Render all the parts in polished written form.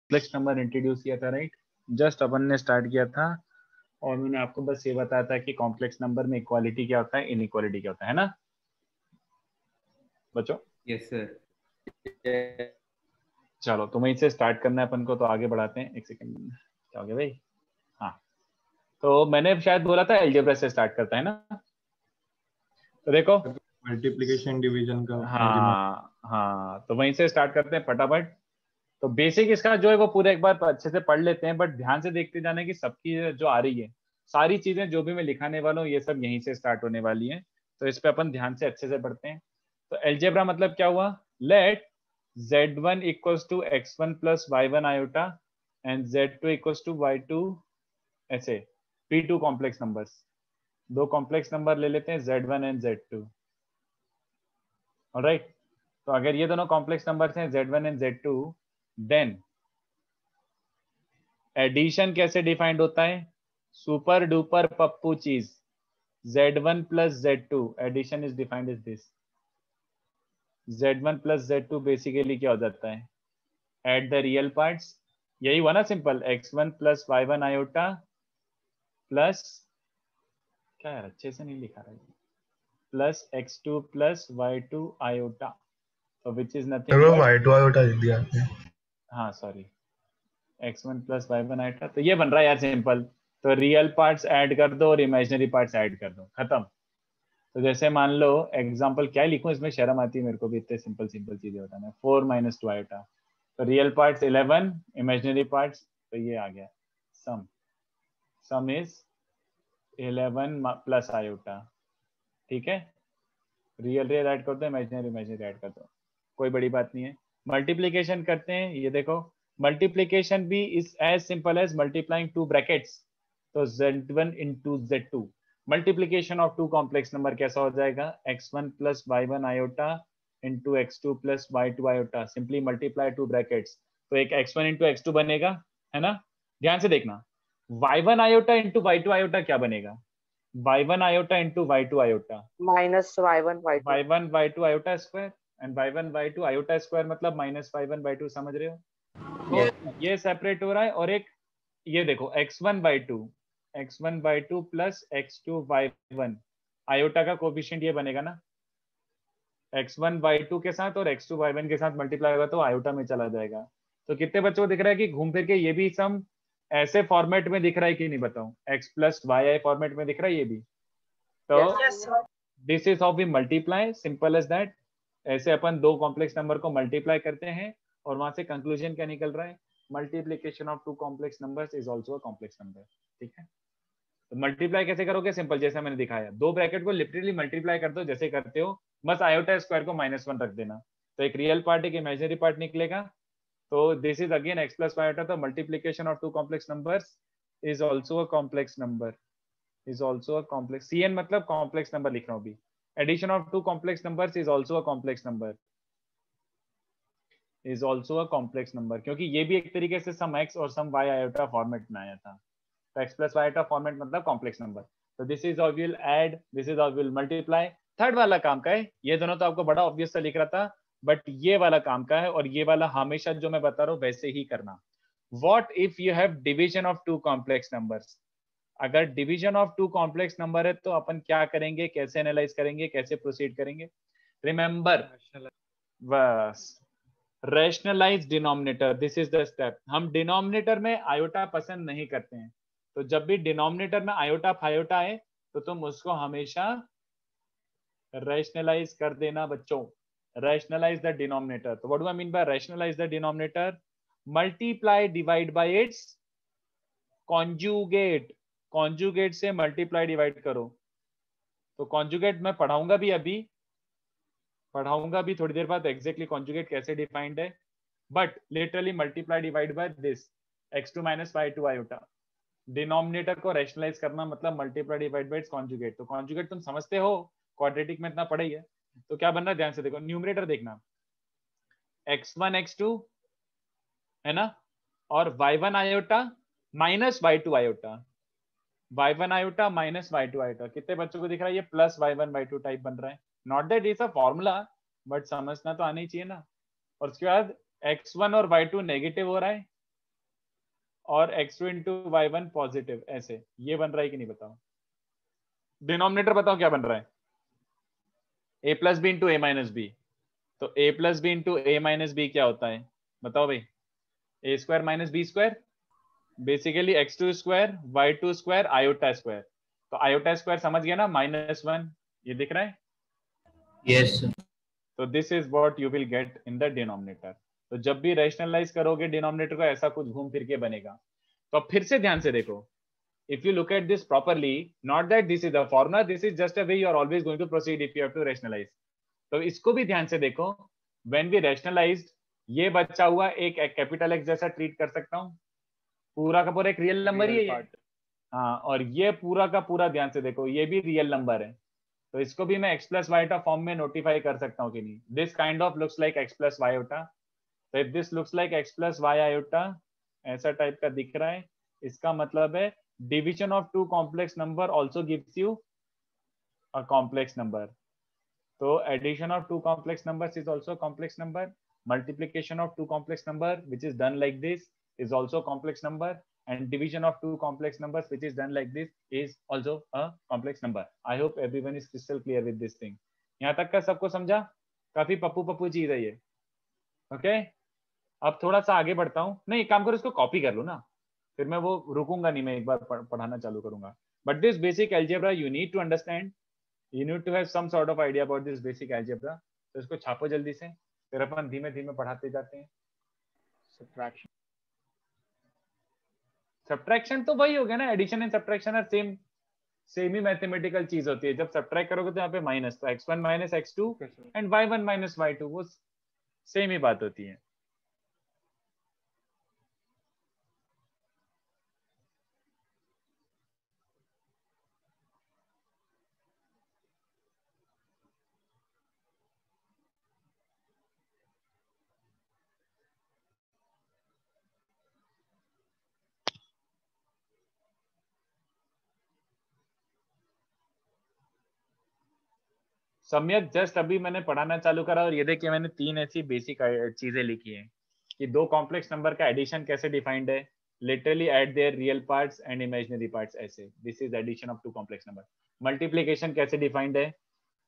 Complex number introduce किया था, right? Just अपन ने स्टार्ट किया था और मैंने आपको बस ये बताया था कि कॉम्प्लेक्स नंबर में इक्वालिटी क्या होता है, इनइक्वालिटी क्या होता है ना बच्चों? Yes sir. चलो तो वहीं से स्टार्ट करना है अपन को, तो आगे बढ़ाते हैं। एक सेकंड, क्या हो गया भाई? हाँ, तो मैंने शायद बोला था अलजेब्रा से स्टार्ट करता है ना, तो देखो मल्टीप्लिकेशन डिवीजन का अपने दिमाग। हाँ, तो वहीं से स्टार्ट करते हैं फटाफट। तो बेसिक इसका जो है वो पूरा एक बार अच्छे से पढ़ लेते हैं, बट ध्यान से देखते जाने की सबकी जो आ रही है, सारी चीजें जो भी मैं लिखाने वाला हूँ ये सब यहीं से स्टार्ट होने वाली हैं, तो इस पे अपन ध्यान से अच्छे से पढ़ते हैं। तो अलजेब्रा मतलब क्या हुआ? Let z1 equals to x1 plus y1 iota and z2 equals to y2, ऐसे p2 कॉम्प्लेक्स नंबर्स। दो कॉम्प्लेक्स नंबर ले लेते हैं z1 एंड z2, ऑलराइट? तो अगर ये दोनों कॉम्प्लेक्स नंबर्स हैं z1 and z2, then addition कैसे डिफाइंड होता है? सुपर डुपर पप्पू चीज, z1 plus z2 addition is defined is this. z1 plus z2 basically क्या हो जाता है? एट द रियल पार्ट्स, यही हुआ ना simple, x1 plus y1 iota plus, क्या यार अच्छे से नहीं लिखा रहा है, plus x2 plus y2 iota, तो which is nothing but y2 iota लिख दिया आपने। हाँ sorry, x1 plus y1 iota, तो ये बन रहा है यार सिंपल। तो रियल पार्ट्स ऐड कर दो और इमेजिनरी पार्ट्स ऐड कर दो, खत्म। तो जैसे मान लो एग्जांपल क्या लिखूं, इसमें शर्म आती है मेरे को भी इतने सिंपल सिंपल चीजें बताना है। 4 - 2 आयोटा, तो रियल पार्ट्स 11, इमेजिनरी पार्ट्स, तो ये आ गया सम। सम इज 11 प्लस आयोटा, ठीक है? रियल रियल ऐड कर दो, इमेजिनरी इमेजिनरी ऐड कर दो, कोई बड़ी बात नहीं है। मल्टीप्लीकेशन करते हैं, ये देखो मल्टीप्लीकेशन भी is as simple as multiplying two brackets, तो z1 into z2। Multiplication of two complex number कैसा हो जाएगा? x1 plus y1 iota into x2 plus y2 iota, simply multiply two brackets, तो एक x1 into x2 बनेगा, है ना? ध्यान से देखना, y1 iota into y2 iota क्या बनेगा? y1 iota into y2 iota minus y1 y2 y1 y2 iota square, and y1 y2 iota square मतलब माइनस y1 y2, समझ रहे हो? तो ये सेपरेट हो रहा है, और एक ये देखो x1 by 2 plus x2 by 1, iota का कोफिशिएंट ये बनेगा ना, x1 by 2 के साथ और x2 by 1 के साथ मल्टीप्लाई होगा तो आयोटा में चला जाएगा। तो कितने बच्चों को दिख रहा है कि घूम फिर के ये भी सम ऐसे फॉर्मेट में दिख रहा है कि नहीं बताऊं? x प्लस वाई फॉर्मेट में दिख रहा है ये भी। तो this is how we multiply, simple as that. ऐसे अपन दो कॉम्प्लेक्स नंबर को मल्टीप्लाई करते हैं और वहां से कंक्लूजन क्या निकल रहा है? Multiplication of two complex numbers is also a complex number, ठीक है? तो मल्टीप्लाई कैसे करोगे? सिंपल, जैसा मैंने दिखाया, दो ब्रैकेट को लिटरली मल्टीप्लाई कर दो जैसे करते हो, बस आयोटा स्क्वायर को -1 रख देना, तो एक रियल पार्ट एक इमेजिनरी पार्ट निकलेगा। तो this is again x plus y iota, तो multiplication of two complex numbers is also a complex number, is also a complex, cn मतलब कॉम्प्लेक्स नंबर लिख रहा हूं अभी। Addition of two complex numbers is also a complex number, is also a complex number, क्योंकि ये भी एक तरीके से सम x और सम y आयोटा फॉर्मेट में आया था। तो x प्लस वाई फॉर्मेट मतलब कॉम्प्लेक्स नंबर। तो this is obviously add, this is obviously multiply. Third वाला काम का है, ये दोनों तो आपको बड़ा ऑब्वियस सा लिख रहा था, बट ये वाला काम का है, और ये वाला हमेशा जो मैं बता रहा हूँ वैसे ही करना। What if you have division of two complex numbers? अगर division of two complex number है तो अपन क्या करेंगे, कैसे एनालाइज करेंगे, कैसे प्रोसीड करेंगे? रिमेंबर, बस rationalise denominator, this is the step. हम डिनोमिनेटर में आयोटा पसंद नहीं करते हैं, तो जब भी डिनोमिनेटर में आयोटा फायोटा है तो तुम उसको हमेशा रैशनलाइज कर देना बच्चों। रैशनलाइज द डिनोमिनेटर, तो what do I mean by rationalise the denominator? Multiply divide by its conjugate, conjugate से मल्टीप्लाई डिवाइड करो। तो कॉन्जुगेट मैं पढ़ाऊंगा भी थोड़ी देर बाद एग्जैक्टली कॉन्जुगेट कैसे डिफाइंड है, but literally multiply divide by this x2 - y2 iota. Denominator को रैशनलाइज करना मतलब multiply divide by its conjugate. तो कॉन्जुगेट तुम समझते हो, क्वाड्रेटिक में इतना पढ़ा ही है। तो क्या बन रहा है ध्यान से देखो, न्यूमरेटर देखना x1 x2 है ना, और y1 iota minus y2 iota, y1 iota minus y2 iota. कितने बच्चों को दिख रहा है? ये प्लस y1 y2 टाइप बन रहा है। Not that is a formula, but समझना तो आना ही चाहिए ना। और उसके बाद x1 और y2 नेगेटिव हो रहा है, और x2 इंटू y1 पॉजिटिव, ऐसे ये बन रहा है कि नहीं बताओ। डिनोमिनेटर बताओ क्या बन रहा है, a plus b into a minus b. तो a plus b into a minus b क्या होता है बताओ भाई, a square minus b square, basically x2 square y2 square iota square. तो आयोटा स्क्वायर समझ गया ना, -1, ये दिख रहा है। यस तो this is what you will get in the denominator. तो जब भी रैशनलाइज करोगे डिनोमिनेटर को, ऐसा कुछ घूम फिर के बनेगा। तो अब फिर से ध्यान से देखो, if you look at this properly, not that this is the formula, this is just a way you are always going to proceed if you have to rationalize। तो इसको भी ध्यान से देखो, when we rationalized, ये बचा हुआ एक कैपिटल एक्स जैसा ट्रीट कर सकता हूँ, पूरा का पूरा एक रियल नंबर ही है। हाँ, और ये पूरा का पूरा ध्यान से देखो, ये भी रियल नंबर है। तो इसको भी मैं एक्स प्लस वाईटा फॉर्म में नोटिफाई कर सकता हूँ कि नहीं। This kind of looks like x plus y iota. तो if this looks like x plus y iota, ऐसा टाइप का दिख रहा है, इसका मतलब है division of two complex number also gives you a complex number। So addition of two complex numbers is also a complex number, multiplication of two complex number which is done like this is also a complex number, and division of two complex numbers which is done like this is also a complex number। I hope everyone is crystal clear with this thing। यहाँ तक का सबको समझा? काफी पप्पू पप्पू चीज है ये। Okay, अब थोड़ा सा आगे बढ़ता हूँ। नहीं, एक काम करो, इसको कॉपी कर लो ना, फिर मैं वो रुकूंगा नहीं, मैं एक बार पढ़ाना चालू करूंगा। But this basic algebra you need to understand, you need to have some sort of idea about this basic algebra. तो इसको छापो जल्दी से, फिर अपन धीमे धीमे पढ़ाते जाते हैं। सब्ट्रैक्शन, सब्ट्रैक्शन तो वही हो गया ना, addition and subtraction are same ही मैथमेटिकल चीज होती है। जब सब्ट्रैक्ट करोगे तो यहाँ पे माइनस, तो x1 minus x2 and y1 minus y2, वो सेम ही बात होती है। सम्यक जस्ट अभी मैंने पढ़ाना चालू करा और ये देखिए मैंने 3 ऐसी बेसिक चीजें लिखी हैं कि दो कॉम्प्लेक्स नंबर का एडिशन कैसे डिफाइंड है, literally add their real parts and imaginary parts, ऐसे this is addition of two complex number. Multiplication कैसे डिफाइंड है,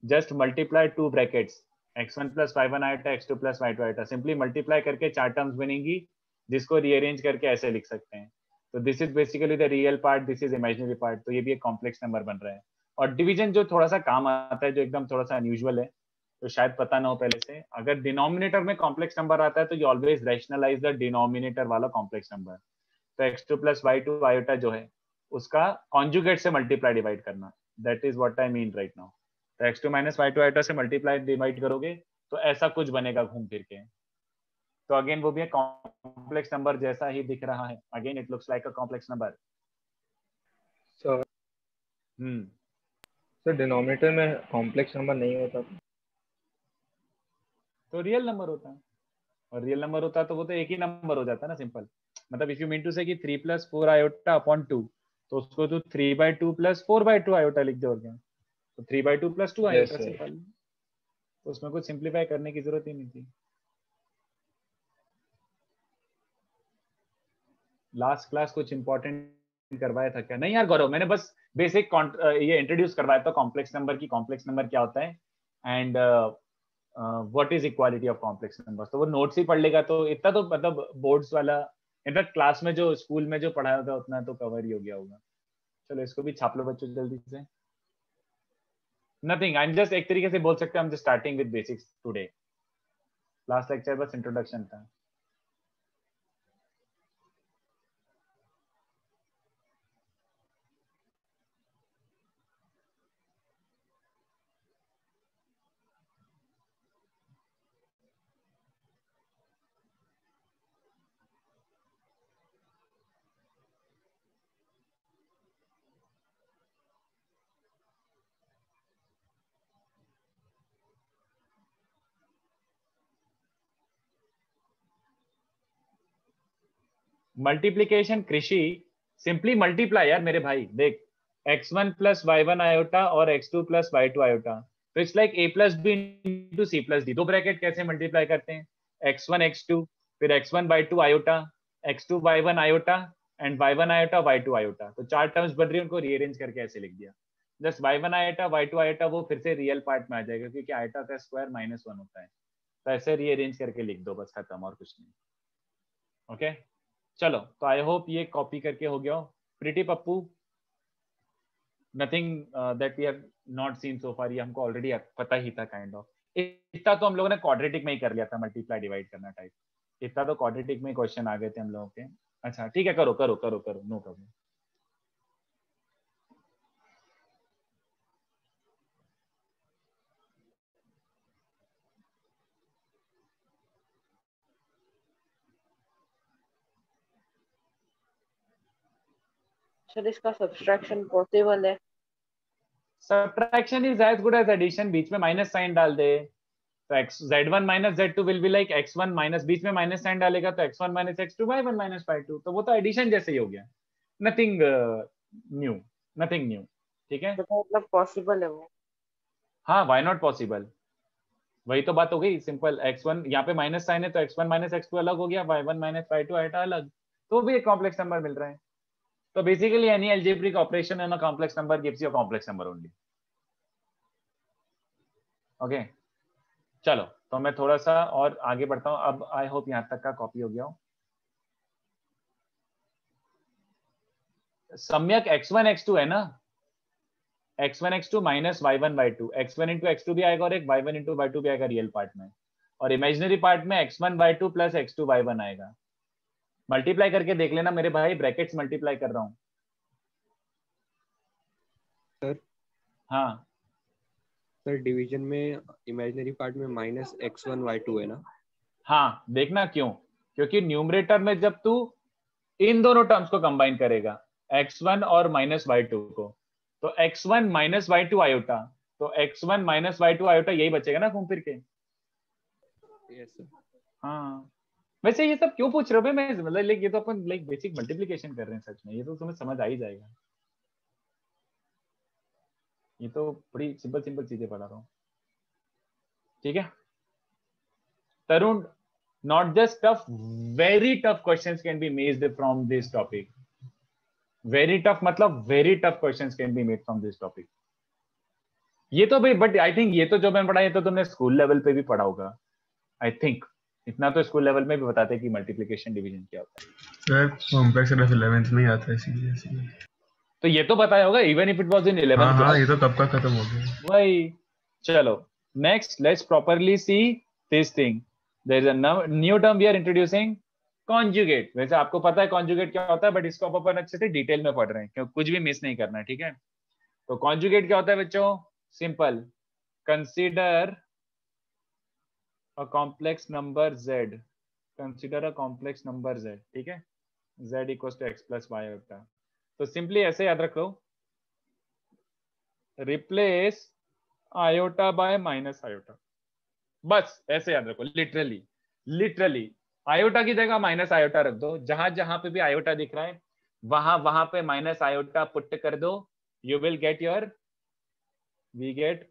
just multiply two brackets x1 plus y1 iota x2 plus y2 iota, simply multiply करके 4 terms बनेंगी जिसको rearrange करके ऐसे लिख सकते हैं। तो this is basically the real part, this is imaginary part. तो ये भी एक कॉम्प्लेक्स नंबर बन रहा है। और डिवीजन जो थोड़ा सा काम आता है, जो एकदम थोड़ा सा अनयूजुअल है, तो शायद पता ना हो पहले से, अगर डिनोमिनेटर में कॉम्प्लेक्स नंबर आता है तो you always rationalise the denominator वाला कॉम्प्लेक्स नंबर। तो x2 प्लस y2 आयोटा जो है उसका कॉन्जुगेट से मल्टीप्लाई डिवाइड करना, that is what I mean right now. तो x2 माइनस y2 आयोटा से मल्टीप्लाई डिवाइड करोगे तो ऐसा कुछ बनेगा घूम फिर के। तो अगेन वो भी एक कॉम्प्लेक्स नंबर जैसा ही दिख रहा है, again it looks like a complex number. Sir denominator में कॉम्प्लेक्स नंबर नहीं होता तो रियल नंबर होता है, और रियल नंबर होता है तो वो तो एक ही नंबर हो जाता है ना, सिंपल। मतलब इफ यू मीन टू से कि 3 प्लस 4 आयोटा अपॉन 2, तो उसको तो 3/2 प्लस 4/2 आयोटा लिख दो, और क्या, तो 3/2 प्लस 2 आयोटा, सिंपल। तो उसमें कुछ सिंप्लीफाई करने की जरूरत ही नहीं थी। लास्ट क्लास कुछ इंपॉर्टेंट करवाया था क्या? नहीं यार गौरव, मैंने बस बेसिक ये इंट्रोड्यूस करवाया था कॉम्प्लेक्स नंबर की, कॉम्प्लेक्स नंबर क्या होता है and what is equality of complex numbers. तो वो नोट्स ही पढ़ लेगा, तो इतना तो मतलब बोर्ड्स वाला, इनफैक्ट क्लास में जो स्कूल में जो पढ़ाया था उतना तो कवर ही हो गया होगा। चलो इसको भी छाप लो बच्चों जल्दी से। नथिंग, आई एम जस्ट, एक तरीके से बोल सकते हैं, I am just starting with basics today. Last lecture बस इंट्रोडक्शन था। मल्टीप्लीकेशन कृषि, सिंपली मल्टीप्लाई यार मेरे भाई। देख x1 प्लस y1 आयोटा और x2 प्लस y2 आयोटा, तो it's like a plus b into c plus d। दो ब्रैकेट कैसे मल्टीप्लाई करते हैं, x1 x2 फिर x1 by 2 iota, x2 by 1 iota, and y1 iota y2 iota, तो 4 terms बन रही है, उनको रीअरेंज करके ऐसे लिख दिया। Just y1 iota y2 iota वो फिर से रियल पार्ट में आ जाएगा क्योंकि आयोटा का स्क्वायर -1 होता है, तो ऐसे रीअरेंज करके लिख दो बस, खत्म, और कुछ नहीं। ओके चलो, तो आई होप ये कॉपी करके हो गया। प्रीटी पप्पू, nothing that we have not seen so far, ये हमको ऑलरेडी पता ही था काइंड ऑफ। इतना तो हम लोगों ने क्वाड्रेटिक में ही कर लिया था, मल्टीप्लाई डिवाइड करना टाइप, इतना तो क्वाड्रेटिक में क्वेश्चन आ गए थे हम लोगों के। अच्छा ठीक है, करो करो करो करो, नो प्रॉब्लम। सर इसका सब्सट्रैक्शन पॉसिबल है? Subtraction is as good as addition, बीच में माइनस साइन डाल दे तो x z1 minus z2 will be like x1 minus, बीच में माइनस साइन डालेगा तो x1 minus x2 y1 minus y2, तो वो तो एडिशन जैसे ही हो गया, नथिंग न्यू, नथिंग न्यू। ठीक है, तो मतलब पॉसिबल है वो? हाँ व्हाई नॉट पॉसिबल, वही तो बात हो गई सिंपल। x1 यहाँ पे माइनस साइन है तो x1 माइनस x2 अलग हो गया, y1 माइनस y2 आइटा अलग, तो भी एक कॉम्प्लेक्स नंबर मिल रहा है। तो basically any algebraic operation in a complex number gives you a complex number only. Okay चलो, तो मैं थोड़ा सा और आगे बढ़ता हूँ, अब आई होप यहाँ तक का कॉपी हो गया हो। सम्यक x1 x2 है ना, x1 x2 minus y1 y2, x1 into x2 भी आएगा और एक y1 इंटू y2 भी आएगा रियल पार्ट में, और इमेजिनरी पार्ट में x1 y2 plus x2 y1 आएगा। मल्टीप्लाई करके देख लेना मेरे भाई, ब्रैकेट्स मल्टीप्लाई कर रहा हूँ। सर हाँ सर डिवीजन में इमेजिनरी पार्ट में -x1 y2 है ना? हाँ, देखना क्यों, क्योंकि न्यूमरेटर में जब तू इन दोनों टर्म्स को कंबाइन करेगा x1 और -y2 को, तो x1 माइनस y2 आयोटा, तो x1 माइनस y2 आयोटा यही बचेगा ना घूम फिर के। Yes sir. हाँ वैसे ये सब क्यों पूछ रहे हो भाई, मैं मतलब लाइक ये तो अपन लाइक बेसिक मल्टीप्लिकेशन कर रहे हैं सच में, ये तो तुम्हें समझ आ ही जाएगा, ये तो बड़ी सिंपल सिंपल चीजें पढ़ा रहा हूँ। ठीक है तरुण, not just tough, very tough questions can be made from this topic, very tough मतलब very tough questions can be made from this topic। ये तो भाई, बट आई थिंक ये तो जो मैंने पढ़ा ये तो तुमने स्कूल लेवल पे भी पढ़ा होगा, आई थिंक इतना तो स्कूल लेवल में भी बताते हैं कि मल्टीप्लिकेशन डिवीजन क्या होता है। सर कॉम्प्लेक्स सिर्फ 11th में ही आता है इसीलिए। तो ये तो बताया होगा even if it was in 11th हाँ क्लास। ये तो कब का खत्म हो गया। वही, चलो next let's properly see this thing, there is a new term we are introducing, conjugate. वैसे आपको पता है कॉन्जुगेट क्या होता है, बट इसको अपन अच्छे से डिटेल में पढ़ रहे हैं क्योंकि कुछ भी मिस नहीं करना है। ठीक है, तो कॉन्जुगेट क्या होता है बच्चों, simple, consider a complex number z, consider a complex number z। ठीक है, z equals to x plus y होता है, तो सिंपली ऐसे याद रखो, replace iota by minus iota, बस ऐसे याद रखो, लिटरली लिटरली आयोटा की जगह माइनस आयोटा रख दो, जहां जहां पे भी आयोटा दिख रहा है वहां वहां पे माइनस आयोटा पुट कर दो, you will get your, we get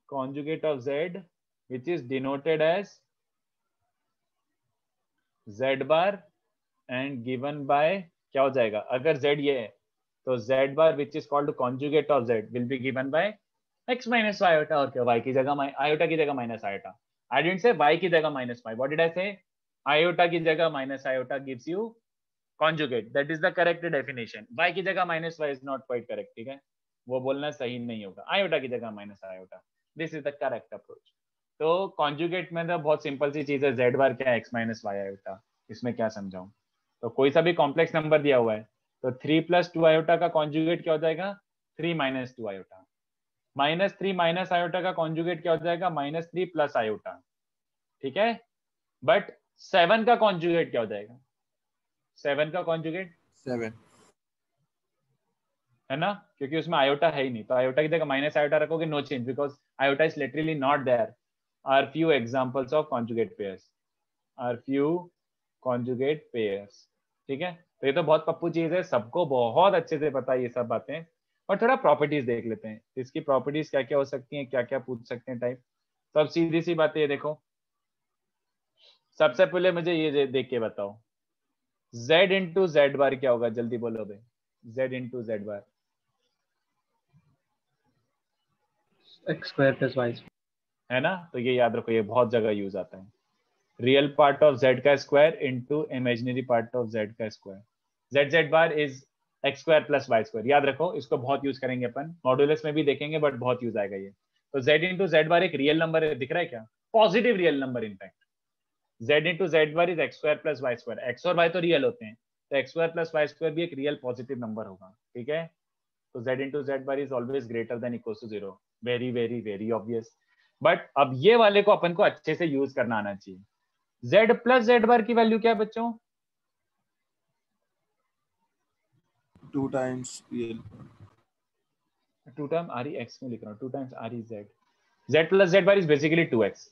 conjugate of z which is denoted as z bar and given by, क्या हो जाएगा अगर z ये है तो z bar which is called conjugate of z will be given by x minus iota, और क्या y की जगह iota की जगह minus iota, I didn't say y की जगह minus y, what did I say, iota की जगह minus iota gives you conjugate, that is the correct definition, y की जगह minus y is not quite correct। ठीक है, वो बोलना सही नहीं होगा, iota की जगह minus iota, this is the correct approach। तो कॉन्जुगेट में तो बहुत सिंपल सी चीज है, z बार क्या है x माइनस वाई आयोटा, इसमें क्या समझाऊं, तो कोई सा भी कॉम्प्लेक्स नंबर दिया हुआ है तो 3 प्लस 2 आयोटा का कॉन्जुगेट क्या हो जाएगा, 3 minus 2 iota, minus 3 minus iota का कॉन्जुगेट क्या हो जाएगा, माइनस 3 प्लस आयोटा। ठीक है, बट 7 का कॉन्जुगेट क्या हो जाएगा, 7 का कॉन्जुगेट 7 है ना, क्योंकि उसमें आयोटा है ही नहीं, तो आयोटा की जगह माइनस आयोटा रखोगे, no change because iota is literally not there. Are few examples of conjugate pairs, are few conjugate pairs. ठीक है, तो ये तो बहुत पप्पू चीज है, सबको बहुत अच्छे से पता है ये सब बातें, और थोड़ा प्रॉपर्टीज देख लेते हैं, इसकी प्रॉपर्टीज क्या क्या हो सकती हैं, क्या क्या पूछ सकते हैं टाइप। तो अब सीधी सी बात है, ये देखो, सबसे पहले मुझे ये देख के बताओ, z इंटू जेड बार क्या होगा, जल्दी बोलो भाई, z इंटू जेड बार। एक्स स्क्वायर प्लस वाई है ना, तो ये याद रखो, ये बहुत जगह यूज आता है। रियल पार्ट ऑफ z का square into imaginary part of z का square. z z bar is x square plus Y square, याद रखो, इसको बहुत यूज करेंगे अपन, मॉड्यूलस में भी देखेंगे, बट बहुत यूज आएगा ये। तो z इंटू जेड बार एक रियल नंबर है, दिख रहा है क्या, positive real number in fact. z into z bar is x square plus Y square, x और वाई तो रियल होते हैं, तो x square plus Y square भी एक रियल पॉजिटिव नंबर होगा, ठीक है। तो z into z bar is always greater than equal to 0, very very very obvious. But अब ये वाले को अपन को अच्छे से यूज करना आना चाहिए। z प्लस जेड बार की वैल्यू क्या है बच्चों, 2 times real. 2 time R E x में लिख रहा हूँ, 2 times R E Z, z plus z bar is basically 2x।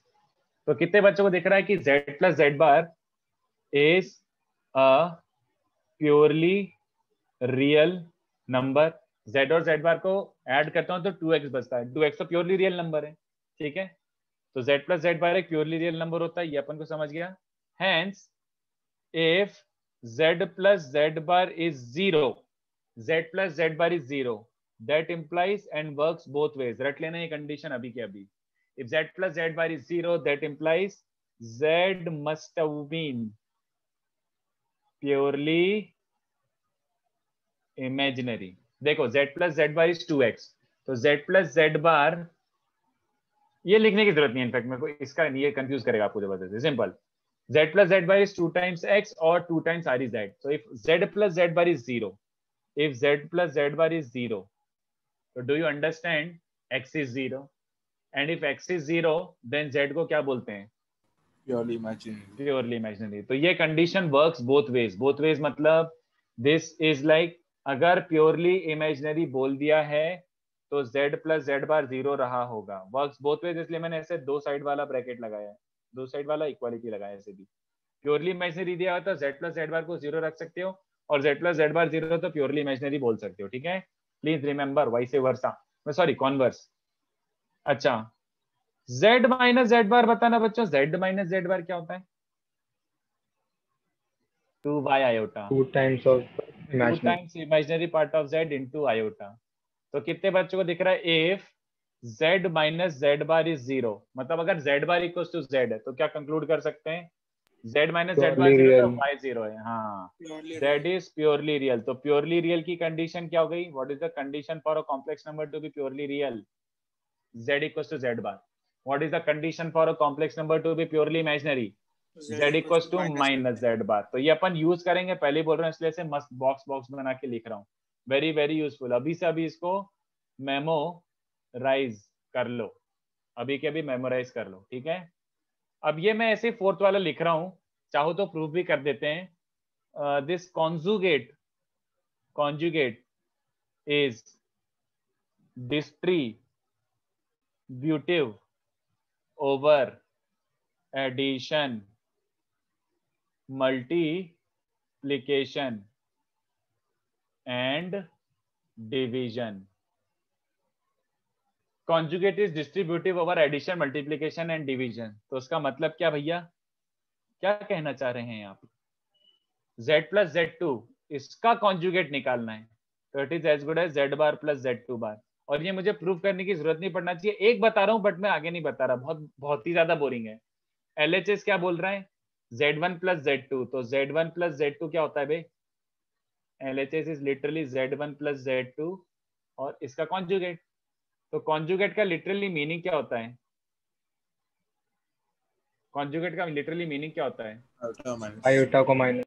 तो कितने बच्चों को दिख रहा है कि z plus z bar is a purely real number. z और z बार को ऐड करता हूं तो 2x बचता है, 2x तो प्योरली रियल नंबर है, ठीक है। तो z प्लस जेड बार एक प्योरली रियल नंबर होता है, ये अपन को समझ गया। Hence if z plus z bar is 0, z plus z bar is 0, that implies and works both ways, रट लेना ये कंडीशन अभी के अभी। If z plus z bar is 0, that implies z must have been purely imaginary. देखो z plus z bar is 2x, तो z plus z बार, ये लिखने की जरूरत नहीं है इनफैक्ट मेरे को, इसका ये कंफ्यूज करेगा आपको जबरदस्ती, simple. z plus z bar is 2 times x और 2 times r is z, so if z plus z bar is 0, if z plus z bar is 0, तो do you understand x is 0, and if x is 0 then z को क्या बोलते हैं, Purely imaginary. Purely imaginary. तो ये condition works both veg, both ways मतलब this is like, अगर purely imaginary बोल दिया है तो z प्लस जेड बार 0 रहा होगा, वर्क्स बोथ वेज, इसलिए मैंने ऐसे दो साइड वाला ब्रैकेट लगाया है, दो साइड वाला इक्वालिटी लगाया है। ऐसे भी प्योरली इमेजिनरी दिया होता है z प्लस जेड बार को 0 रख सकते हो, और z प्लस जेड बार 0 तो प्योरली इमेजिनरी बोल सकते हो, ठीक है। Please remember vice versa, sorry converse. अच्छा, z माइनस जेड बार बताना बच्चों, z माइनस जेड बार क्या होता है, 2y आयोटा, 2 times of 2 imaginary times imaginary part of z into iota. तो कितने बच्चों को दिख रहा है, if z minus z bar is 0, मतलब अगर z bar equal to z है तो क्या कंक्लूड कर सकते हैं, z minus z bar Purely 0 तो real. y 0 है, हाँ, Purely z is purely real. तो प्योरली रियल की कंडीशन क्या हो गई, what is the condition for a complex number to be purely real, z equal to z bar. What is the condition for a complex number to be purely imaginary, z equal to minus z bar. तो ये अपन use करेंगे, पहले ही बोल रहे हैं इसलिए से मस्त बॉक्स बॉक्स बना के लिख रहा हूँ, वेरी वेरी यूजफुल। अभी से अभी इसको मेमोराइज कर लो, अभी के अभी मेमोराइज कर लो, ठीक है। अब ये मैं ऐसे फोर्थ वाला लिख रहा हूँ, चाहो तो प्रूफ भी कर देते हैं। This conjugate is distributive over addition multiplication and division। conjugate is distributive over addition multiplication and division। तो उसका मतलब क्या भैया, क्या कहना चाह रहे हैं आप, z प्लस z2 इसका कॉन्जुगेट निकालना है, तो it is as good as z bar plus z2 bar. और ये मुझे प्रूफ करने की जरूरत नहीं पड़ना चाहिए, एक बता रहा हूं बट मैं आगे नहीं बता रहा, बहुत बहुत ही ज्यादा बोरिंग है। LHS क्या बोल रहा है, z1 प्लस z2, तो z1 प्लस z2 क्या होता है भाई, LHS is literally z1 plus z2 और इसका कॉन्जुगेट। तो कॉन्जुगेट का लिटरली मीनिंग क्या होता है, कॉन्जुगेट का लिटरली मीनिंग क्या होता है, Iota minus. आयोटा को माइनस,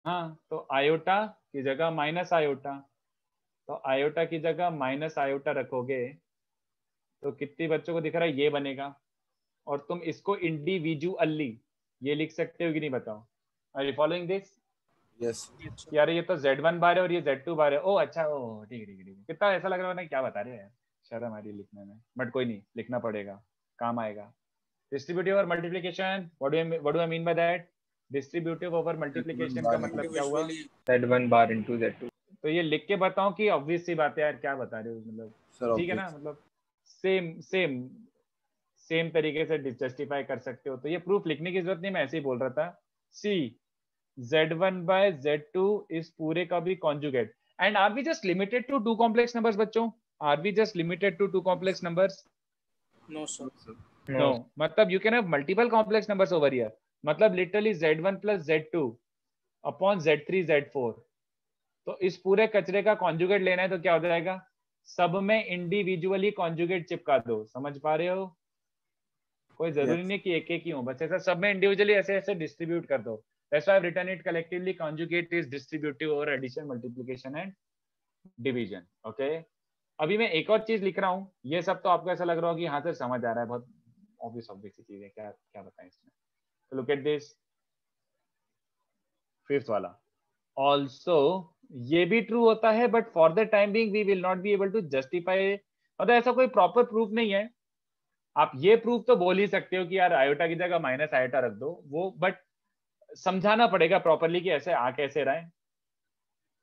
हाँ, तो आयोटा की जगह माइनस आयोटा, तो आयोटा की जगह माइनस आयोटा रखोगे तो कितनी बच्चों को दिख रहा है, ये बनेगा। और तुम इसको इंडिविजुअली ये लिख सकते हो कि नहीं बताओ, are you following this. Yes. यार ये तो z1 बार है और ये z2 बार है, ओ अच्छा, ओ ठीक है ठीक है ठीक है, कितना ऐसा लग रहा है ना क्या बता रहे हैं, शर्म आ रही है लिखने में, बट कोई नहीं, लिखना पड़ेगा, काम आएगा। डिस्ट्रीब्यूटिव और multiplication, what do I mean by that, distributive over multiplication का मतलब क्या हुआ, z1 बार इनटू z2। तो ये लिख के बताओ कि ऑब्वियस सी बात है यार, क्या बता रहे हो मतलब, Sir, ठीक है ना, मतलब सेम तरीके से जस्टिफाई कर सकते हो। तो ये प्रूफ लिखने की जरूरत नहीं, मैं ऐसे ही बोल रहा था। सी Z1 by Z2 इस पूरे का भी conjugate. And are we just limited to two complex numbers, बच्चों? Are we just limited to two complex numbers? No, sir. No. मतलब you can have multiple complex numbers over here. मतलब literally Z1 plus Z2 upon Z3 Z4. तो इस पूरे कचरे का conjugate लेना है तो क्या हो जाएगा? सब में इंडिविजुअली कॉन्जुगेट चिपका दो. समझ पा रहे हो? कोई जरूरी नहीं कि एक एक ही हो, बस ऐसा सब में इंडिविजुअली ऐसे ऐसे डिस्ट्रीब्यूट कर दो. That's why I've written it collectively. Conjugate is distributive over addition, multiplication and division. Okay. अभी मैं एक और चीज लिख रहा हूँ. ये सब तो आपको ऐसा लग रहा होगा कि हाँ सर समझ आ रहा है, बहुत ऑब्वियस सी चीज है, क्या क्या बताएं इसमें. So look at this. Fifth वाला. Also ये भी ट्रू होता है, but for the time being we will not be able to justify. मतलब ऐसा कोई प्रॉपर प्रूफ नहीं है. आप ये प्रूफ तो बोल ही सकते हो कि यार आयोटा की जगह माइनस आयोटा रख दो, वो बट समझाना पड़ेगा प्रॉपरली कि ऐसे आ कैसे रहा है,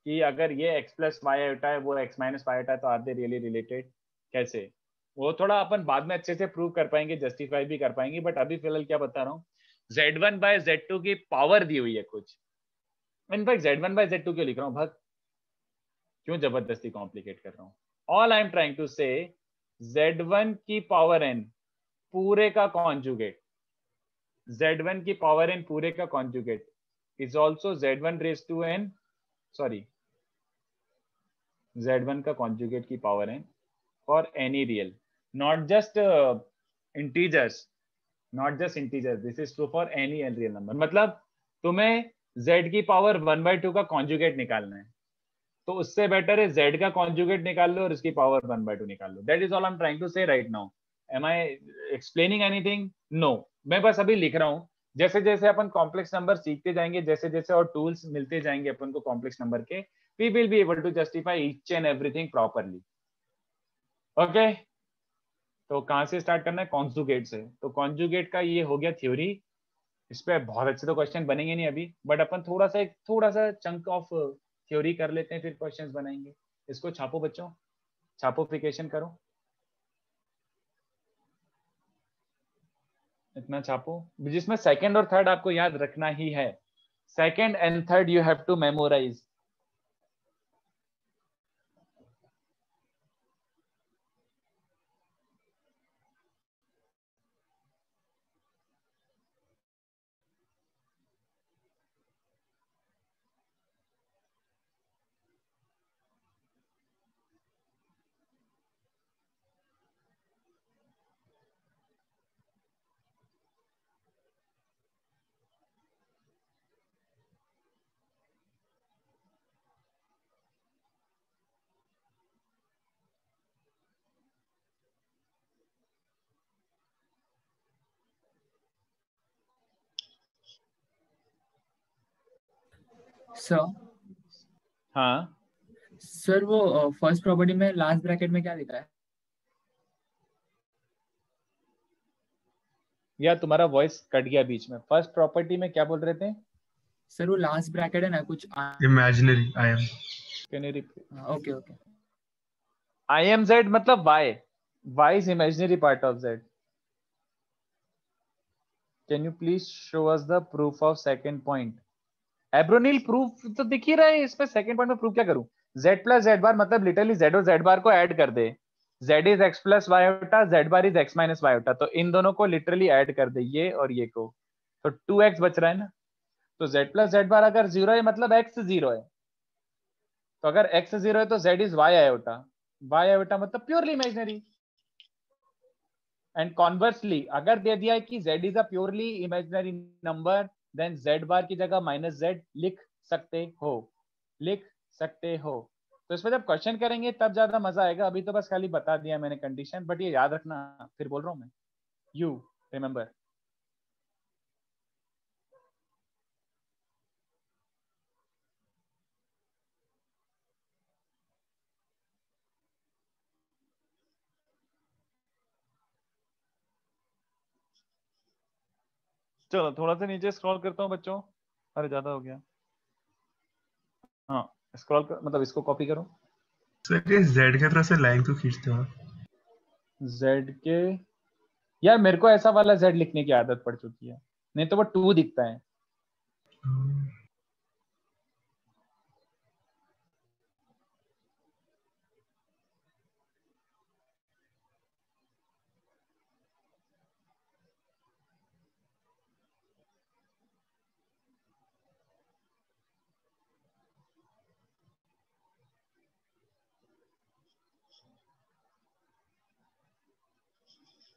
कि अगर ये x प्लस वाई आयोटा है, वो x माइनस वाई आयोटा है, तो आर दे रियली रिलेटेड, कैसे, वो थोड़ा अपन बाद में अच्छे से प्रूव कर पाएंगे, जस्टिफाई भी कर पाएंगे. बट अभी फिलहाल क्या बता रहा हूँ, Z1 by Z2 की पावर दी हुई है कुछ. इनफैक्ट Z1 by Z2 क्यों लिख रहा हूँ भक्त, क्यों जबरदस्ती कॉम्प्लिकेट कर रहा हूँ. All I am trying to say Z1 की पावर n पूरे का कॉन्जुगेट, Z1 की पावर n पूरे का conjugate is also Z1 raise to n, sorry Z1 का कॉन्जुगेट की power n for any real, not just integers, this is true for any real number. मतलब तुम्हें Z की पावर 1/2 का conjugate निकालना है, तो उससे बेटर है Z का कॉन्जुगेट निकाल लो और इसकी पावर 1/2 निकाल लो. That is all I am trying to say right now. Am I explaining anything? No. मैं बस अभी लिख रहा हूँ. जैसे जैसे अपन कॉम्प्लेक्स नंबर सीखते जाएंगे, जैसे जैसे और टूल्स मिलते जाएंगे अपन को कॉम्प्लेक्स नंबर के, we will be able to justify each and everything properly. Okay? तो कहाँ से स्टार्ट करना है? कॉन्जुगेट से. तो कॉन्जुगेट का ये हो गया थ्योरी. इस पे बहुत अच्छे तो क्वेश्चन बनेंगे नहीं अभी, बट अपन थोड़ा सा चंक ऑफ थ्योरी कर लेते हैं, फिर क्वेश्चंस बनाएंगे. इसको छापो बच्चों, छापोफिकेशन करो, इतना छापो जिसमें सेकंड और थर्ड आपको याद रखना ही है. Second and third you have to memorise. Sir हाँ सर, वो फर्स्ट प्रॉपर्टी में लास्ट ब्रैकेट में क्या लिखा है? या तुम्हारा वॉइस कट गया बीच में. फर्स्ट प्रॉपर्टी में क्या बोल रहे थे सर वो लास्ट ब्रैकेट है ना कुछ. Imaginary I am. Can you repeat? Okay okay. I am z मतलब y is imaginary part of z. Can you please show us the proof of second point? एब्रोनिल प्रूफ तो दिख ही रहा है इसमें. सेकंड पॉइंट में प्रूफ क्या करूं? z प्लस z बार मतलब लिटरली z और z बार को ऐड कर दे. z is x plus y होता, z bar is x minus y होता, तो इन दोनों को लिटरली ऐड कर दे, ये और ये को, तो 2x बच रहा है ना. तो z प्लस z बार अगर 0 है मतलब x 0 है, तो अगर x 0 है तो z is y iota. y iota मतलब प्योरली इमेजिनरी. एंड कॉन्वर्सली अगर दे दिया है कि z is a purely imaginary number, then z bar की जगह माइनस z लिख सकते हो. तो इसमें जब क्वेश्चन करेंगे तब ज्यादा मजा आएगा. अभी तो बस खाली बता दिया मैंने कंडीशन, बट ये याद रखना, फिर बोल रहा हूं मैं, यू रिमेंबर. चलो थोड़ा सा नीचे स्क्रॉल करता हूँ बच्चों. अरे ज्यादा हो गया. हाँ स्क्रॉल कर, मतलब इसको कॉपी करो. सर ये z के तरफ से लाइन क्यों खींचते हो? z के, यार मेरे को ऐसा वाला z लिखने की आदत पड़ चुकी है, नहीं तो वो 2 दिखता है.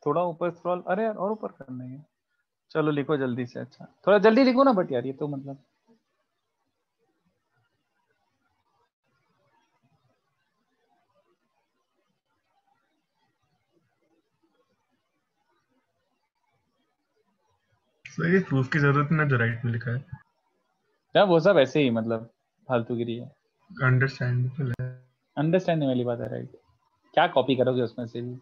थोड़ा ऊपर स्क्रॉल, अरे यार और ऊपर करना है, चलो लिखो जल्दी से। अच्छा थोड़ा जल्दी लिखो ना, बट यार ये तो मतलब सर ये प्रूफ की जरूरत ना, जो राइट में लिखा है क्या वो सब ऐसे ही मतलब फालतूगिरी है, अंडरस्टैंडेबल है। अंडरस्टैंडिंग वाली बात है, राइट। क्या कॉपी करोगे उसमें से भी।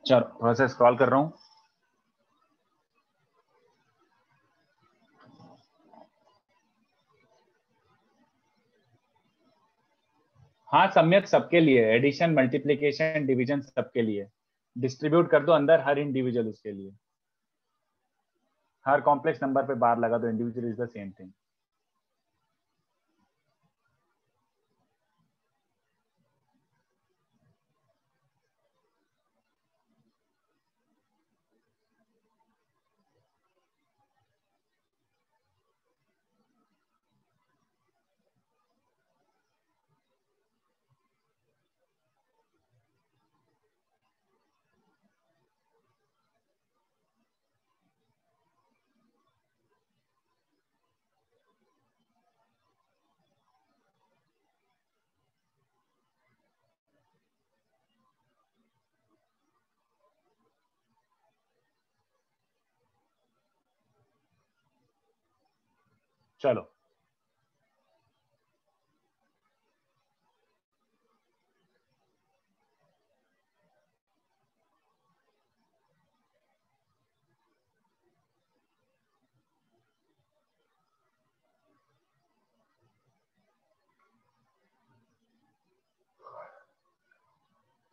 चलो थोड़ा सा स्क्रॉल कर रहा हूँ। हाँ सम्यक सबके लिए, एडिशन मल्टीप्लिकेशन डिवीजन सबके लिए, डिस्ट्रीब्यूट कर दो अंदर हर इंडिविजुअल उसके लिए, हर कॉम्प्लेक्स नंबर पे बार लगा दो, individual is the same thing. चलो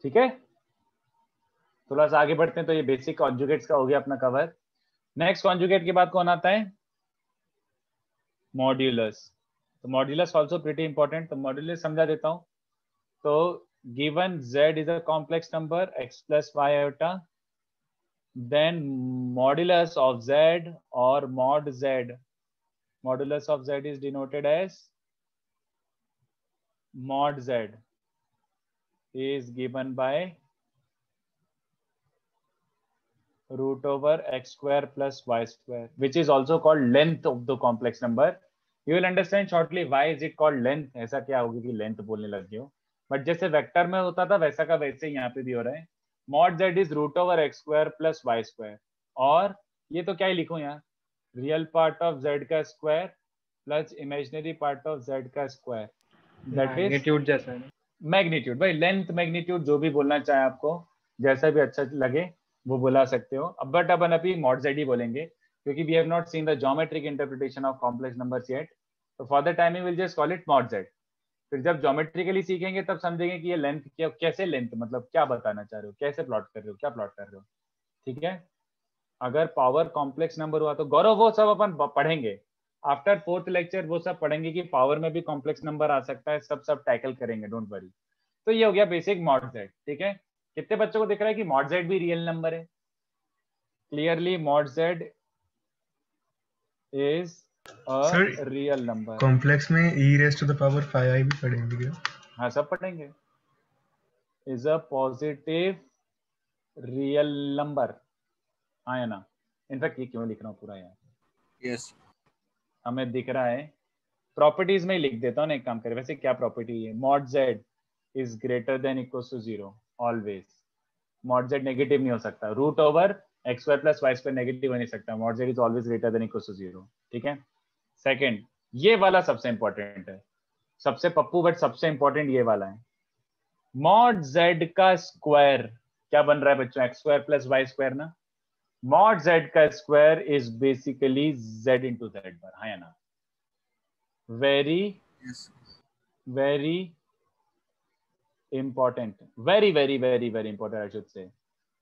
ठीक है, थोड़ा सा आगे बढ़ते हैं। तो ये बेसिक कॉन्जुगेट्स का हो गया अपना कवर। नेक्स्ट कॉन्जुगेट के बाद कौन आता है, मॉड्यूलस। तो मॉड्यूलस आल्सो प्रीटी इंपॉर्टेंट, तो मॉड्यूलस समझा देता हूं। तो given z is a complex number x plus y iota, then modulus of z or mod z, modulus of z is denoted as mod z is given by root over x square plus y square, which is also called length of the complex number. You will understand shortly why is it called length। ऐसा क्या होगी कि length बोलने लग गए हो, but जैसे vector में होता था वैसा का वैसे यहाँ पे भी हो रहा है। mod z is root over x square plus y square, और ये तो क्या ही लिखूं यहाँ, रियल पार्ट ऑफ z का square plus imaginary part of z का स्क्वायर, दैट इज मैग्नीट्यूड जैसा है। मैग्नीट्यूड। भाई लेंथ मैग्नीट्यूड जो भी बोलना चाहे आपको, जैसा भी अच्छा लगे वो बुला सकते हो। अब बट अपन अभी mod z ही बोलेंगे क्योंकि we have not seen the geometric interpretation of complex numbers yet, तो for the time we will just call it mod z। फिर जब ज्योमेट्रिकली सीखेंगे तब समझेंगे कि ये लेंथ क्या, कैसे लेंथ मतलब क्या बताना चाह रहे हो, कैसे प्लॉट कर रहे हो, क्या प्लॉट कर रहे हो। ठीक है, अगर पावर कॉम्प्लेक्स नंबर हुआ तो गौरव वो सब अपन पढ़ेंगे आफ्टर फोर्थ लेक्चर, वो सब पढ़ेंगे कि पावर में भी कॉम्प्लेक्स नंबर आ सकता है, सब टैकल करेंगे, डोंट वरी। तो ये हो गया बेसिक mod z। ठीक है, कितने बच्चों को दिख रहा है कि mod z भी रियल नंबर है। Clearly mod z is a real number. Complex में e raise to the power 5i भी पढ़ेंगे क्या? हाँ सब पढ़ेंगे। Is a positive real number, हाँ या ना। इनफैक्ट ये क्यों लिख रहा हूँ पूरा यार, यस हमें दिख रहा है, प्रॉपर्टीज में ही लिख देता हूँ ना, एक काम करें। वैसे क्या प्रॉपर्टी है, mod z is greater than equal to 0 always. mod z negative नहीं हो सकता, root over x square plus Y square negative हो नहीं सकता, mod z is always greater than equal to 0। ठीक है, सेकंड ये वाला सबसे इंपॉर्टेंट है, सबसे पप्पू बट सबसे इंपॉर्टेंट ये वाला है। mod z का स्क्वायर क्या बन रहा है बच्चों, x square plus Y square ना। mod z का square is basically z into z bar, हाँ या ना। Very yes very important, very very very very important I should say.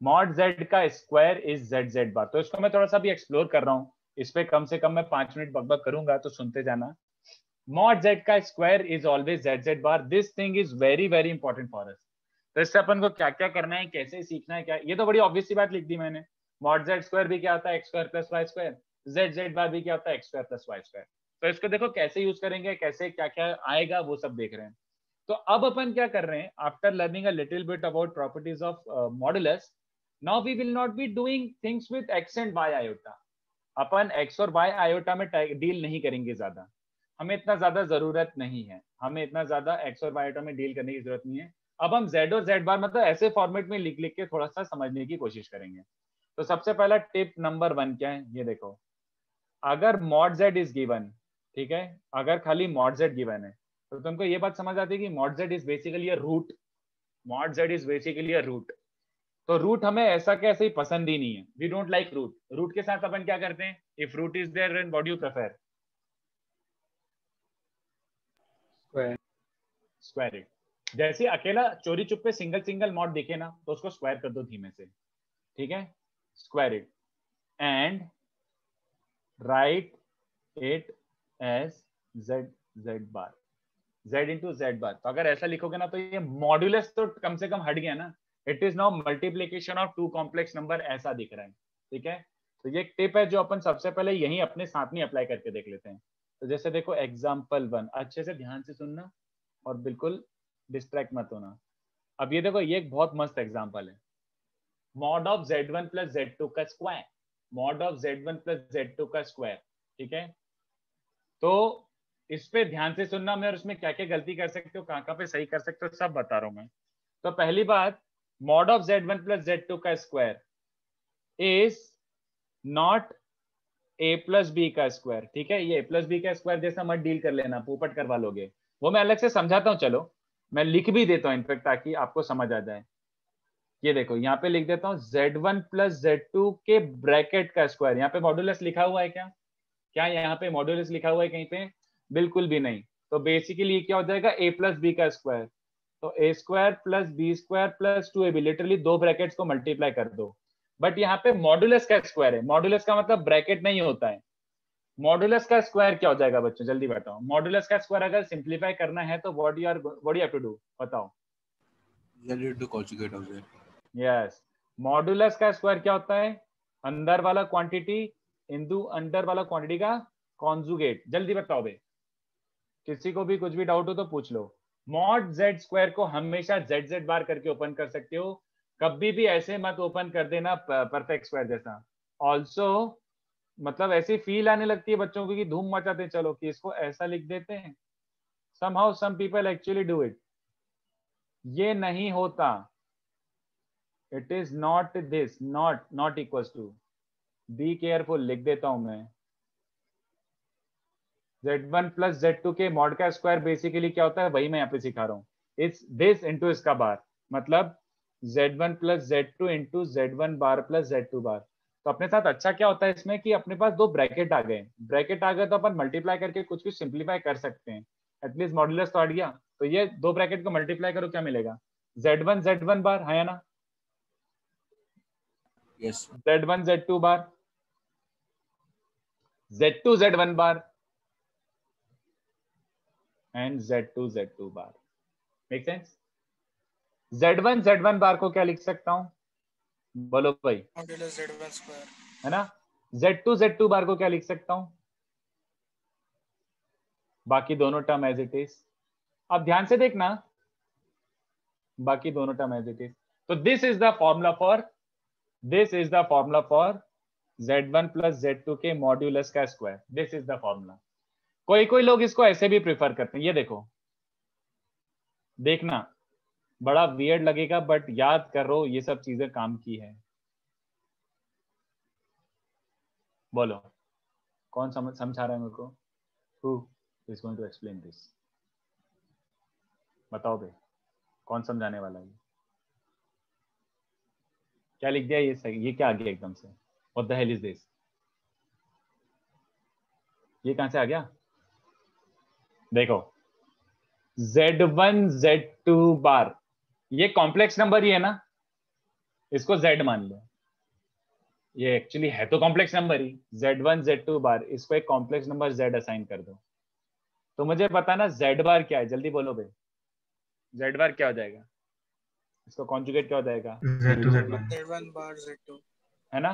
mod z का स्क्वायर इज z बार। तो इसको मैं थोड़ा सा भी एक्सप्लोर कर रहा हूँ, इस पे कम से कम मैं 5 मिनट बकबक करूंगा, तो सुनते जाना। मॉड z का square is always z bar. This thing is very very important for us. तो इससे अपन को क्या क्या करना है, कैसे सीखना है, क्या, ये तो बड़ी ऑब्वियस सी बात लिख दी मैंने। मॉड z स्क्वायर भी क्या होता है, x square plus Y square. z bar भी क्या होता है, x square plus Y square. तो इसको देखो कैसे यूज करेंगे, कैसे क्या क्या आएगा, वो सब देख रहे हैं। तो अब अपन क्या कर रहे हैं, after learning a little bit about properties of modulus, now we will not be doing things with x and y iota. अपन एक्स और वाई आयोटा में डील नहीं करेंगे ज्यादा, हमें इतना ज्यादा जरूरत नहीं है, हमें इतना ज्यादा एक्स और वाई आयोटा में डील करने की जरूरत नहीं है। अब हम z और z बार मतलब ऐसे फॉर्मेट में लिख लिख के थोड़ा सा समझने की कोशिश करेंगे। तो सबसे पहला टिप नंबर 1 क्या है, ये देखो, अगर मॉड z इज गिवन, ठीक है, अगर खाली मॉड z गिवन है तो तुमको ये बात समझ आती है कि mod z is basically a root. Mod z is basically a root. तो रूट हमें ऐसा कैसे ही पसंद ही नहीं है, we don't like root. Root के साथ अपन क्या करते हैं, if root is there then what do you prefer, square. Square it. जैसे अकेला चोरी चुप सिंगल सिंगल मॉड दिखे ना तो उसको स्क्वायर कर दो धीमे से, ठीक है, square it and write it as z bar, z into z bar. तो अगर ऐसा लिखोगे ना तो ये मॉड्यूलस तो कम से कम हट गया ना, it is now multiplication of two complex number, ऐसा दिख रहा है, ठीक है। तो ये एक टिप है जो अपन सबसे पहले यही अपने साथ में अप्लाई करके देख लेते हैं। तो जैसे देखो एग्जाम्पल 1, अच्छे से ध्यान से सुनना और बिल्कुल डिस्ट्रैक्ट मत होना। अब ये देखो, ये एक बहुत मस्त एग्जाम्पल है, mod of z1 plus z2 का square, mod of z1 plus z2 का स्क्वायर, ठीक है। तो इस पे ध्यान से सुनना मैं, और उसमें क्या क्या गलती कर सकते हो, कहाँ पे सही कर सकते हो, सब बता रहा हूं मैं। तो पहली बात, mod of z1 plus z2 का square is not a plus B का स्क्वायर, ठीक है। ये a प्लस बी का स्क्वायर जैसा मत डील कर लेना, पोपट करवा लोगे, वो मैं अलग से समझाता हूँ। चलो मैं लिख भी देता हूँ इनफेक्ट, ताकि आपको समझ आ जाए। ये देखो यहाँ पे लिख देता हूँ z1 प्लस z2 के ब्रैकेट का स्क्वायर। यहाँ पे मॉड्यूलस लिखा हुआ है क्या, क्या यहाँ पे मॉड्यूलस लिखा हुआ है कहीं पे, बिल्कुल भी नहीं। तो बेसिकली ये क्या हो जाएगा, a प्लस बी का स्क्वायर। तो a square plus B square plus 2ab, literally दो ब्रैकेट्स को मल्टीप्लाई कर दो। बट यहाँ पे मॉड्यूलस का स्क्वायर है, मॉड्यूलस का मतलब ब्रैकेट नहीं होता है। मॉड्यूलस का स्क्वायर क्या हो जाएगा बच्चों, जल्दी बताओ। मॉड्यूलस का स्क्वायर अगर सिंप्लीफाई करना है तो what you have to do, बताओ। यस, मॉड्यूलस का स्क्वायर क्या होता है, अंदर वाला क्वांटिटी इंटू अंदर वाला क्वांटिटी का कॉन्जुगेट। जल्दी बताओ बे, किसी को भी कुछ भी डाउट हो तो पूछ लो। मॉड z स्क्वायर को हमेशा z बार करके ओपन कर सकते हो, कभी भी ऐसे मत ओपन कर देना परफेक्ट स्क्वायर जैसा। ऑल्सो मतलब ऐसी फील आने लगती है बच्चों को कि धूम मचाते चलो कि इसको ऐसा लिख देते हैं। somehow some people actually do it, ये नहीं होता। It is not this, not equals to, be careful, लिख देता हूं मैं। z1 प्लस z2 के मॉड का स्क्वायर बेसिकली क्या होता है, वही मैं यहाँ पे सिखा रहा हूँ। इट्स दिस इंटू इसका बार, मतलब z1 plus z2 into z1 bar plus z2 बार। तो अपने साथ अच्छा क्या होता है इसमें कि अपने पास दो ब्रैकेट आ गए, ब्रैकेट आ गए तो अपन मल्टीप्लाई करके कुछ कुछ सिंप्लीफाई कर सकते हैं। एटलीस्ट मॉड्यूलस तो हट गया। तो ये दो ब्रैकेट को मल्टीप्लाई करो, क्या मिलेगा, z1 बार, है ना, yes, z1 z2 bar, z2 z1 bar and z2 bar. Make sense. z1 बार को क्या लिख सकता हूं, बोलो भाई, मॉड्यूलस z1 स्क्वायर, है ना। z2 बार को क्या लिख सकता हूं, बाकी दोनों टर्म एज इट इज। अब ध्यान से देखना, बाकी दोनों टर्म एज इट इज। तो this is the formula for z1 plus z2 के मॉड्यूलस का square. This is the formula. कोई लोग इसको ऐसे भी प्रिफर करते हैं, ये देखो, देखना बड़ा वियर्ड लगेगा बट याद करो ये सब चीजें काम की है। बोलो कौन समझा रहा है मेरे को, who is going to explain this, बताओ भाई कौन समझाने वाला है। क्या लिख दिया ये सही, ये क्या आ गया एकदम से, what the hell is this, ये कहां से आ गया। देखो z1 z2 बार, ये कॉम्प्लेक्स नंबर ही है ना, इसको z मान लो, ये एक्चुअली है तो कॉम्प्लेक्स नंबर ही। z1 z2 बार, इसको एक कॉम्प्लेक्स नंबर z असाइन कर दो। तो मुझे बताना जेड बार क्या है, जल्दी बोलो भाई। जेड बार क्या हो जाएगा, इसको कॉन्जुगेट क्या हो जाएगा, Z1 Z1 बार Z2 है ना।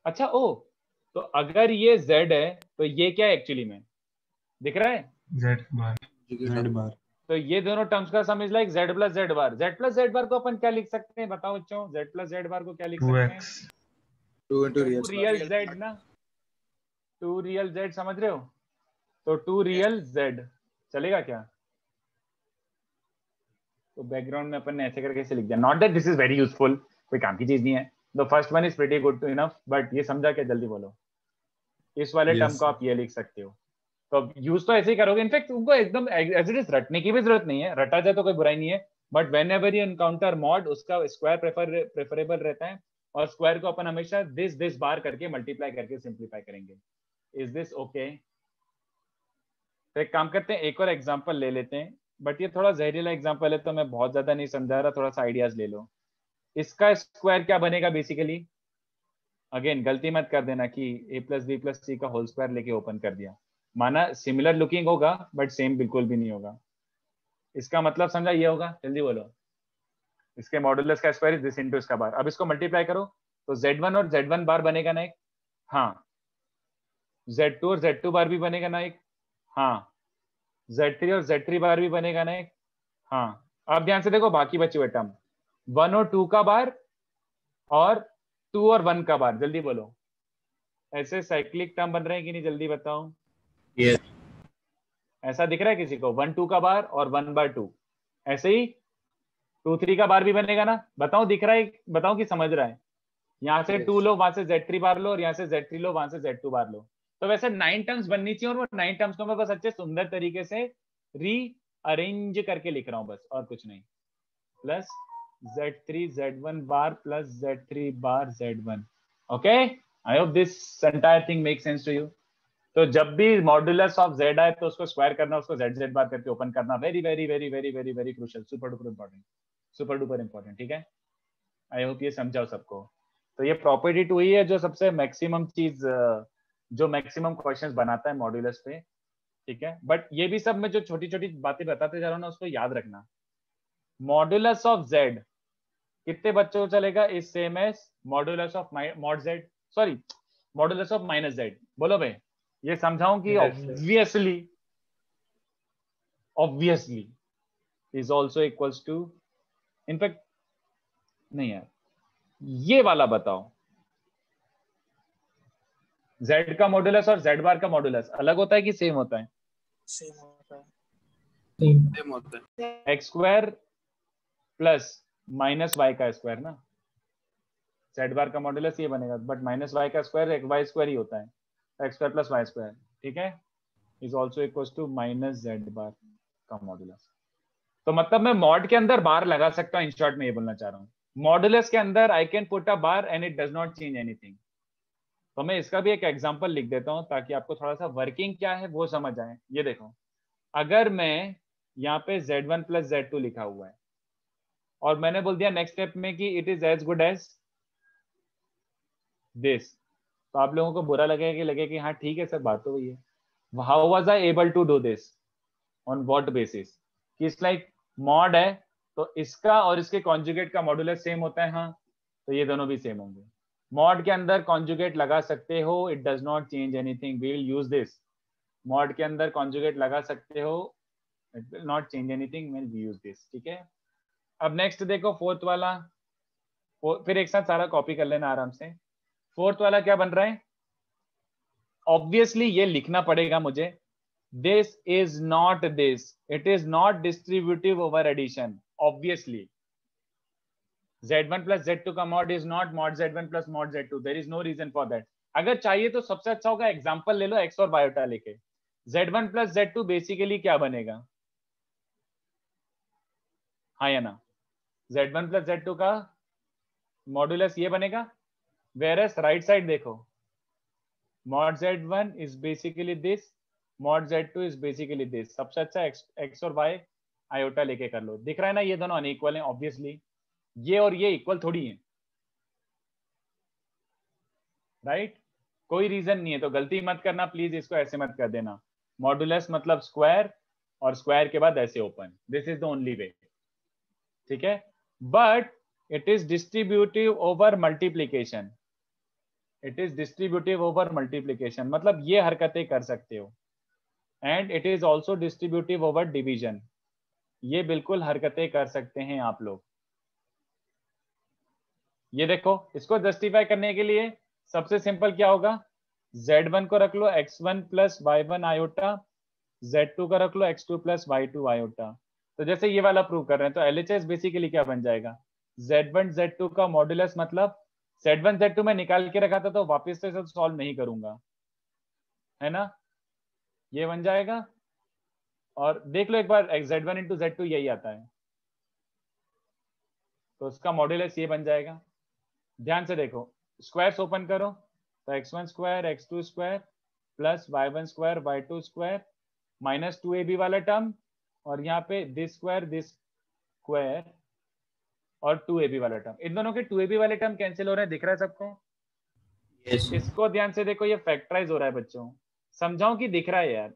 अच्छा ओ, तो अगर ये z है तो ये क्या है एक्चुअली में, दिख रहा है। Z बार Z बार तो ये दोनों टर्म्स का sum is like z plus z bar. z plus z bar को अपन क्या लिख सकते हैं बताओ बच्चों, z प्लस जेड बार को क्या लिख सकते हैं, 2x 2 into real two real z ना, टू रियल z, समझ रहे हो। तो टू रियल z चलेगा क्या। तो बैकग्राउंड में अपन ने ऐसे करके ऐसे लिख दिया, not that this is very useful, कोई काम की चीज नहीं है। The first one is pretty good to enough, but ये समझा क्या, जल्दी बोलो। इस वाले Yes, टर्म को आप ये लिख सकते हो, तो अब यूज तो ऐसे ही करोगे। इनफैक्ट तुमको एकदम एज इट इज रटने की भी जरूरत नहीं है, रटा जाए तो कोई बुराई नहीं है, but when ever you encounter mod उसका स्क्वायर प्रेफरेबल रहता है, और स्क्वायर को अपन हमेशा दिस बार करके मल्टीप्लाई करके सिंप्लीफाई करेंगे। Is this okay. तो एक काम करते हैं, एक और एग्जांपल ले लेते हैं, बट ये थोड़ा जहरीला एग्जांपल है तो मैं बहुत ज्यादा नहीं समझा रहा, थोड़ा सा आइडियाज ले लो। इसका स्क्वायर क्या बनेगा बेसिकली, अगेन गलती मत कर देना कि a प्लस बी प्लस सी का होल स्क्वायर लेके ओपन कर दिया, माना सिमिलर लुकिंग होगा बट सेम बिल्कुल भी नहीं होगा। इसका मतलब समझा ये होगा, जल्दी बोलो। इसके मॉडुलस का स्क्वायर इज दिस इनटू इसका बार। अब इसको मल्टीप्लाई करो तो z1 और z1 बार बनेगा ना एक, हाँ। z2 और z2 बार भी बनेगा ना एक, हाँ। z3 और z3 बार भी बनेगा ना एक, हाँ। अब ध्यान से देखो बाकी बचे हुए टर्म, 1 और 2 का बार और 2 और 1 का बार, जल्दी बोलो। ऐसे साइक्लिक टर्म बन रहे हैं कि नहीं, जल्दी बताओ। Yes. ऐसा दिख रहा है किसी को, 1 2 का बार और 1 बार 2, ऐसे ही 2 3 का बार भी बनेगा ना, बताओ दिख रहा है, बताओ कि समझ रहा है। यहाँ से 2 लो, वहां से z3 बार लो, और यहाँ से z3 लो, वहां से z2 बार लो। तो वैसे 9 टर्म्स बननी चाहिए, और वो 9 टर्म्स को मैं बस अच्छे सुंदर तरीके से री अरेंज करके लिख रहा हूँ बस, और कुछ नहीं। Plus z3 z1 bar plus z3 bar z1। Okay, I hope this entire thing make sense to you. तो जब भी मॉड्यूलस ऑफ z आए तो उसको स्क्वायर करना, उसको z बार करके ओपन करना, very very very very very very crucial, super duper important, super duper important, ठीक है। आई होप ये समझाओ सबको। तो ये प्रॉपर्टी 2 ही है जो सबसे मैक्सिमम चीज, जो मैक्सिमम क्वेश्चंस बनाता है मॉड्यूलस पे, ठीक है। बट ये भी सब मैं जो छोटी छोटी बातें बताते जा रहा हूँ ना, उसको याद रखना। मॉड्यूलस ऑफ z कितने बच्चों को चलेगा, is same as modulus of mod z, sorry modulus of minus z। बोलो भाई, ये समझाऊं कि obviously is also equals to, in fact नहीं यार, ये वाला बताओ। z का मॉड्यूलस और z बार का मॉड्यूलस अलग होता है कि सेम होता है, सेम होता है। Same होता है। X square plus minus Y का स्क्वायर ना, z बार का मॉड्यूलस ये बनेगा, बट माइनस वाई का स्क्वायर वाई स्क्वायर ही होता है, x square plus Y square, ठीक है, is also equals to minus z bar का मॉड्यूलस। तो मतलब मैं मॉड के अंदर बार लगा सकता हूँ, इन शॉर्ट में ये बोलना चाह रहा हूँ। मॉड्यूलस के अंदर I can put a bar and it does not change anything. तो मैं इसका भी एक एग्जांपल लिख देता हूं ताकि आपको थोड़ा सा वर्किंग क्या है वो समझ आए। ये देखो, अगर मैं यहाँ पे z1 प्लस z2 लिखा हुआ है और मैंने बोल दिया नेक्स्ट स्टेप में कि it is as good as this, तो आप लोगों को बुरा लगेगा कि हाँ ठीक है सर, बात तो वही है। How was I able to do this, on what basis, कि इट्स लाइक मॉड है तो इसका और इसके कॉन्जुगेट का मॉड्यूलस सेम होता है, हाँ, तो ये दोनों भी सेम होंगे। मॉड के अंदर कॉन्जुगेट लगा सकते हो, it does not change anything, we will use this. Mod के अंदर कॉन्जुगेट लगा सकते हो, it will not change anything, will use this, ठीक है। अब नेक्स्ट देखो फोर्थ वाला, फिर एक साथ सारा कॉपी कर लेना आराम से। फोर्थ वाला क्या बन रहा है, ऑब्वियसली ये लिखना पड़ेगा मुझे, this is not this, it is not distributive over addition, obviously z1 plus z2 का mod is not mod z1 plus mod z2, there is no reason for that। अगर चाहिए तो सबसे अच्छा होगा एग्जांपल ले लो x और बायोटा लेके, z1 plus z2 बेसिकली क्या बनेगा, हाँ या ना, z1 plus z2 का मॉड्यूलस ये बनेगा, whereas राइट साइड देखो, mod z1 is basically this, mod z2 is basically this। सबसे अच्छा x और y आयोटा लेके कर लो, दिख रहा है ना, ये दोनों अनइक्वल हैं ऑब्वियसली, ये और ये इक्वल थोड़ी है, राइट, कोई रीजन नहीं है, तो गलती मत करना प्लीज, इसको ऐसे मत कर देना। मॉडुलस मतलब स्क्वायर, और स्क्वायर के बाद ऐसे open, this is the only way, ठीक है। But it is distributive over multiplication, it is distributive over multiplication, मतलब ये हरकतें कर सकते हो। And it is also distributive over division, ये बिल्कुल हरकतें कर सकते हैं आप लोग। ये देखो, इसको जस्टिफाई करने के लिए सबसे सिंपल क्या होगा, z1 को रख लो x1 plus y1 iota, z2 का रख लो x2 प्लस y2 आयोटा। तो जैसे ये वाला प्रूव कर रहे हैं, तो LHS बेसिकली क्या बन जाएगा, z1 z2 का मॉड्यूलस, मतलब z1 z2 में निकाल के रखा था तो वापस से सॉल्व नहीं करूंगा, है ना, ये बन जाएगा। और देख लो एक बार, z1 इंटू z2 यही आता है, तो उसका मॉड्यूलस ये बन जाएगा। ध्यान से देखो, स्क्वायर्स ओपन करो, तो x1 square x2 square plus y1 square y2 square minus 2ab वाला टर्म, और यहाँ पे दिस स्क्वायर और 2ab वाला टर्म, इन दोनों के 2ab वाले टर्म कैंसिल हो रहे हैं, दिख रहा है सबको? Yes. इसको ध्यान से देखो, ये फैक्टराइज हो रहा है बच्चों, समझाओ कि दिख रहा है यार,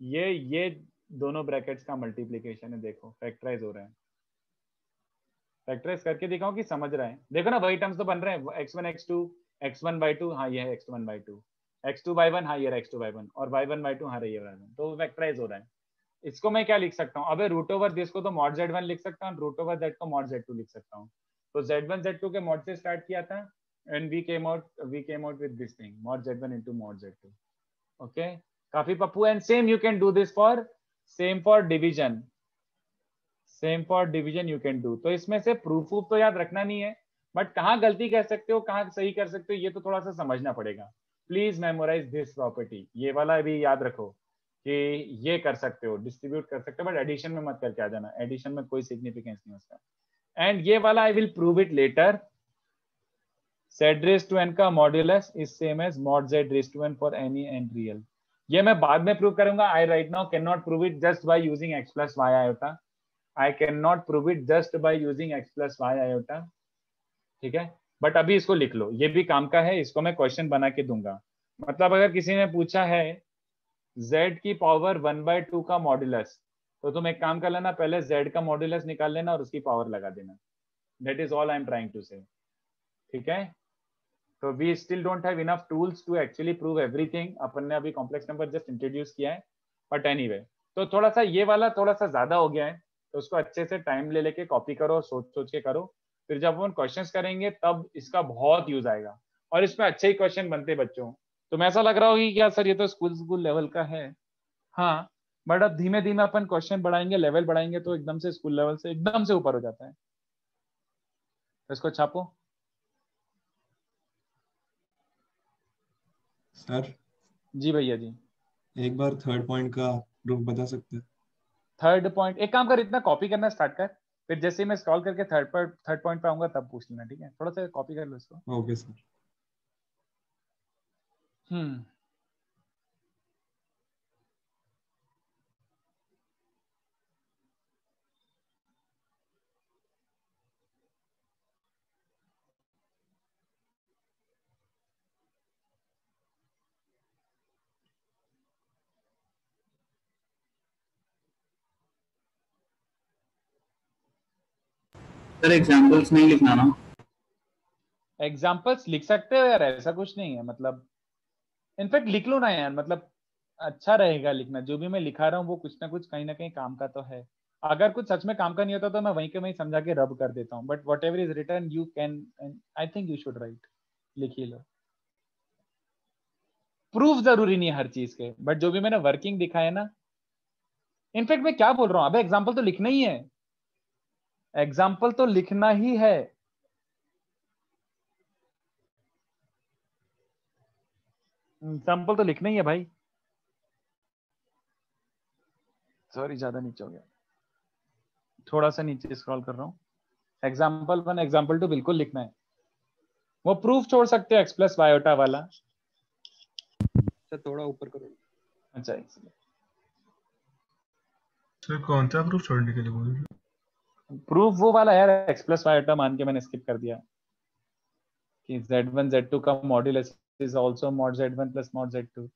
ये दोनों ब्रैकेट्स का मल्टीप्लीकेशन है, देखो फैक्टराइज हो रहा है, फैक्टराइज करके दिखाओ कि समझ रहा है। देखो ना, वही टर्म्स तो बन रहे हैं, x1 x2 x1 by2, हाँ ये है x1 by2, x2 by1, हाँ ये है x2 by1, और y1 by2, हाँ ये y1, तो फैक्टराइज हो रहा है। इसको मैं क्या लिख सकता हूँ, अबे रूट ओवर दिस को तो मॉड z1 लिख सकता हूँ, रूट ओवर z को मॉड z2 लिख सकता हूँ। तो z1 z2 के मॉड से स्टार्ट किया था, and we came out with this thing, mod z1 into mod z2। Okay, काफी पप्पू। And same you can do this for, same for division, same for division you can do. तो इसमें से proof तो याद रखना नहीं है, बट कहाँ गलती कर सकते हो, कहाँ सही कर सकते हो, ये तो थोड़ा सा समझना पड़ेगा। प्लीज मेमोराइज दिस प्रॉपर्टी, ये वाला भी याद रखो कि ये कर सकते हो, डिस्ट्रीब्यूट कर सकते हो, बट एडिशन में मत करके आ जाना, एडिशन में कोई सिग्निफिकेंस नहीं उसका। एंड ये वाला I will prove it later, z raised to n का modulus is same as mod z raised to n for any n real, ये मैं बाद में प्रूव करूंगा। I right now can not prove it just by using x plus y आयोटा, I cannot prove it just by using x plus y iota, ठीक है। But अभी इसको लिख लो, ये भी काम का है, इसको मैं क्वेश्चन बना के दूंगा। मतलब अगर किसी ने पूछा है z की पावर 1/2 का मॉड्यूलस, तो तुम एक काम कर लेना, पहले z का मॉड्यूलस निकाल लेना और उसकी पावर लगा देना। That is all I am trying to say, ठीक है। तो we still don't have enough tools to actually prove everything, अपन ने अभी कॉम्प्लेक्स नंबर जस्ट इंट्रोड्यूस किया है, बट एनीवे, तो थोड़ा सा ये वाला थोड़ा सा ज्यादा हो गया है, तो उसको अच्छे से टाइम ले लेके कॉपी करो, सोच के करो, फिर जब अपन क्वेश्चंस करेंगे तब इसका बहुत यूज आएगा, और इसमें अच्छे ही क्वेश्चन बनते बच्चों। तो मैं ऐसा लग रहा होगी क्या सर ये तो स्कूल लेवल का है, हाँ, बट अब धीमे धीमे अपन क्वेश्चन बढ़ाएंगे, लेवल बढ़ाएंगे, तो एकदम से स्कूल लेवल से एकदम से ऊपर हो जाता है। तो इसको छापो सर। जी भैया जी। एक बार थर्ड पॉइंट का प्रूफ बता सकते हैं? थर्ड पॉइंट, एक काम कर, इतना कॉपी करना स्टार्ट कर, फिर जैसे ही मैं स्क्रॉल करके थर्ड पॉइंट पे आऊंगा तब पूछ लेना, ठीक है। थोड़ा सा कॉपी कर लो इसको। Okay sir. सर एग्जांपल्स नहीं लिखना ना? एग्जाम्पल्स लिख सकते हो यार, ऐसा कुछ नहीं है, मतलब इनफैक्ट लिख लो ना यार, मतलब अच्छा रहेगा लिखना। जो भी मैं लिखा रहा हूँ वो कुछ ना कुछ कहीं ना कहीं काम का तो है। अगर कुछ सच में काम का नहीं होता तो मैं वहीं के वहीं समझा के रब कर देता हूँ, but what ever is return you can, I think you should write, लिख ही लो। प्रूफ जरूरी नहीं है हर चीज के, बट जो भी मैंने वर्किंग दिखाया ना, इनफैक्ट मैं क्या बोल रहा हूँ, अबे एग्जाम्पल तो लिखना ही है, एग्जाम्पल तो लिखना ही है। एग्जाम्पल तो लिखना ही है भाई। सॉरी ज्यादा नीचे हो गया, थोड़ा सा नीचे स्क्रॉल कर रहा हूँ। एग्जाम्पल 1 एग्जाम्पल 2 बिल्कुल लिखना है। वो प्रूफ छोड़ सकते हो x प्लस वायोटा वाला। अच्छा थोड़ा ऊपर करो। अच्छा सर कौन सा प्रूफ छोड़ने के लिए बोल रहे हो? प्रूफ वो वाला यार, x प्लस वायोटा मान के मैंने स्किप कर दिया कि z1 z2 का modulus is also mod z1 plus mod z2।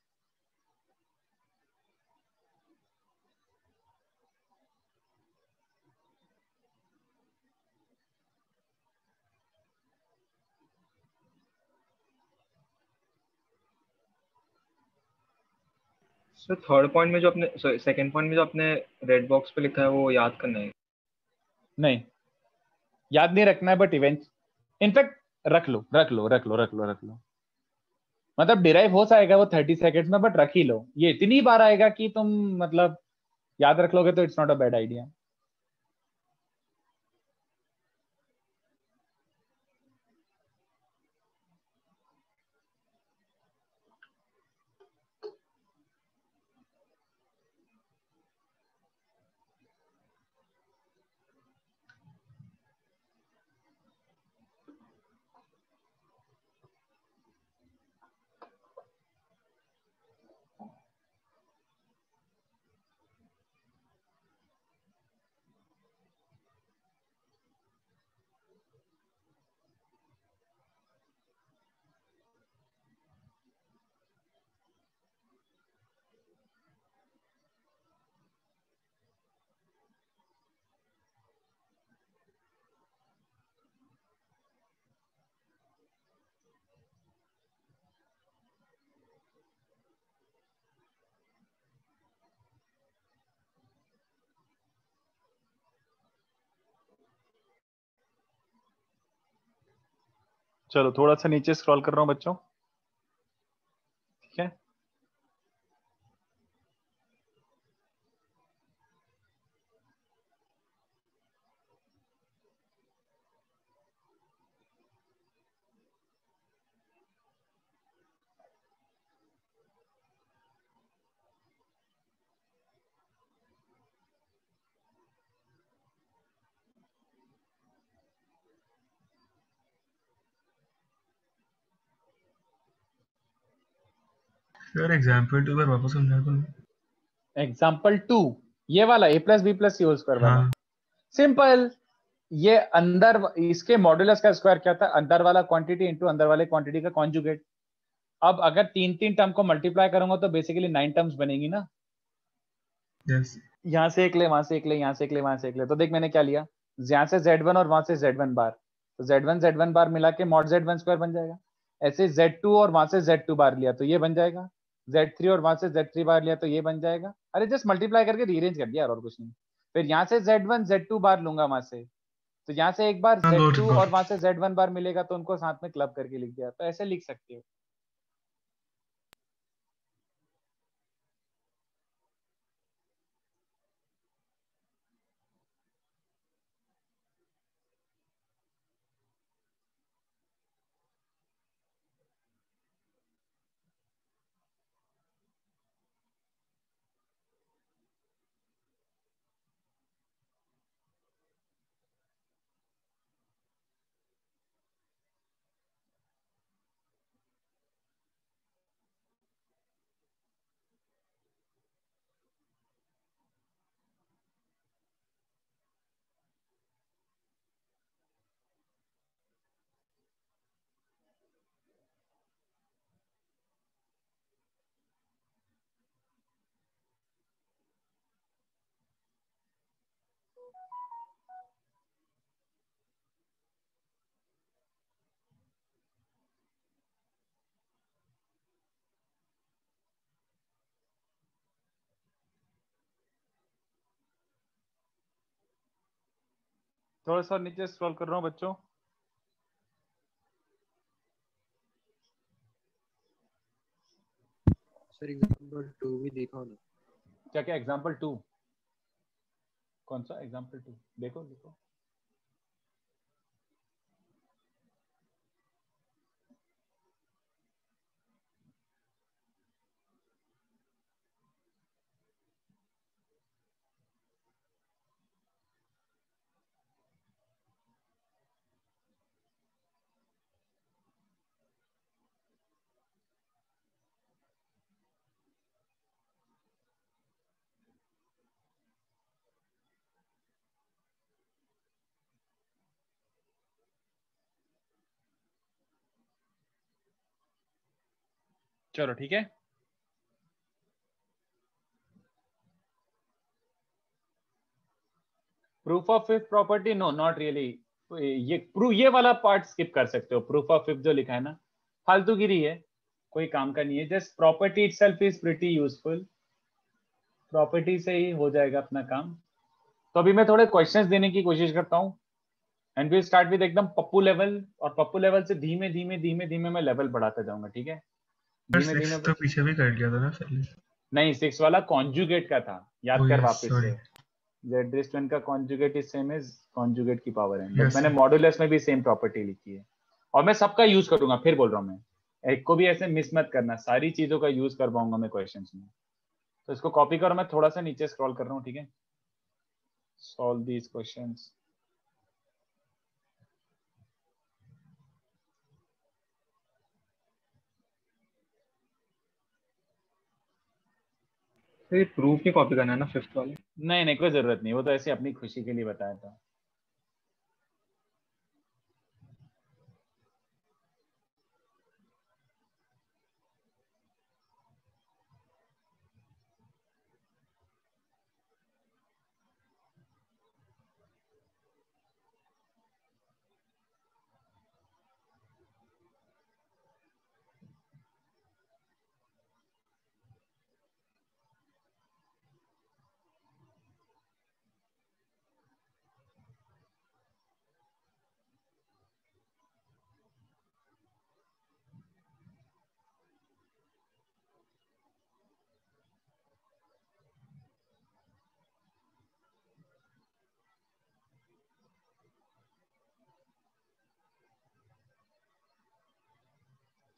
Sir third point में जो आपने सॉरी सेकंड पॉइंट में जो आपने रेड बॉक्स पे लिखा है वो याद करना है। नहीं याद नहीं रखना है, बट इवेंट इनफैक्ट रख लो रख लो रख लो रख लो रख लो, मतलब डिराइव हो जाएगा वो 30 सेकेंड्स में, बट रख ही लो। ये इतनी बार आएगा कि तुम मतलब याद रख लोगे तो it's not a bad idea. चलो थोड़ा सा नीचे स्क्रॉल कर रहा हूँ बच्चों, ठीक है। सर एग्जाम्पल 2 बार वापस समझा दो। एग्जाम्पल 2 ये वाला a plus B plus C whole square वाला। हाँ सिंपल, ये अंदर इसके मॉड्यूलस का स्क्वायर क्या था, अंदर वाला क्वांटिटी इंटू अंदर वाले क्वांटिटी का कॉन्जुगेट। अब अगर तीन तीन टर्म को मल्टीप्लाई करूंगा तो बेसिकली 9 टर्म्स बनेगी ना। यस यहाँ से एक ले, वहां से एक ले, यहाँ से एक ले, वहां से एक ले। तो देख मैंने क्या लिया, यहाँ से Z1 और वहां से Z1 बार, तो Z1 बार मिला के मॉड Z1 स्क्वायर बन जाएगा। ऐसे Z2 और वहां से Z2 बार लिया तो ये बन जाएगा, Z3 और वहां से Z3 बार लिया तो ये बन जाएगा। अरे जस्ट मल्टीप्लाई करके रीअरेंज कर दिया और कुछ नहीं। फिर यहाँ से Z1 Z2 बार लूंगा वहां से, तो यहाँ से एक बार हाँ Z2 और गॉट वहां से Z1 बार मिलेगा तो उनको साथ में क्लब करके लिख दिया। तो ऐसे लिख सकते हो। थोड़ा सा नीचे स्क्रॉल कर रहा हूँ बच्चों। सर एग्जांपल 2 भी दिखाओ ना। क्या क्या एग्जाम्पल 2, कौन सा एग्जाम्पल 2? देखो देखो, चलो ठीक है। Proof of fifth property, no not really. ये वाला पार्ट स्किप कर सकते हो। प्रूफ ऑफ फिफ्थ जो लिखा है ना, फालतूगिरी है, कोई काम का नहीं है। Just property itself is pretty useful. Property से ही हो जाएगा अपना काम। तो अभी मैं थोड़े क्वेश्चंस देने की कोशिश करता हूँ एंड वी स्टार्ट विद एकदम पप्पू लेवल, और पप्पू लेवल से धीमे धीमे धीमे धीमे मैं लेवल बढ़ाता जाऊंगा, ठीक है? धीमे सिक्स धीमे। तो पीछे भी कर लिया था ना सर। नहीं, 6 वाला कॉन्जुगेट का था, याद Oh कर yes, वापस sorry. से। जेड रेज़ टू n का conjugate is same as conjugate की पावर n, बट Yes, मैंने sir. मॉडुलस में भी सेम प्रॉपर्टी लिखी है और मैं सबका यूज करूंगा। फिर बोल रहा हूँ मैं, एक को भी ऐसे मिस मत करना, सारी चीजों का यूज कर पाऊंगा मैं क्वेश्चंस में। तो इसको कॉपी करो, मैं थोड़ा सा नीचे स्क्रॉल कर रहा हूँ, ठीक है? Solve these questions. तो ये प्रूफ नहीं कॉपी करना है ना फिफ्थ वाले? नहीं नहीं, कोई जरूरत नहीं, वो तो ऐसे अपनी खुशी के लिए बताया था।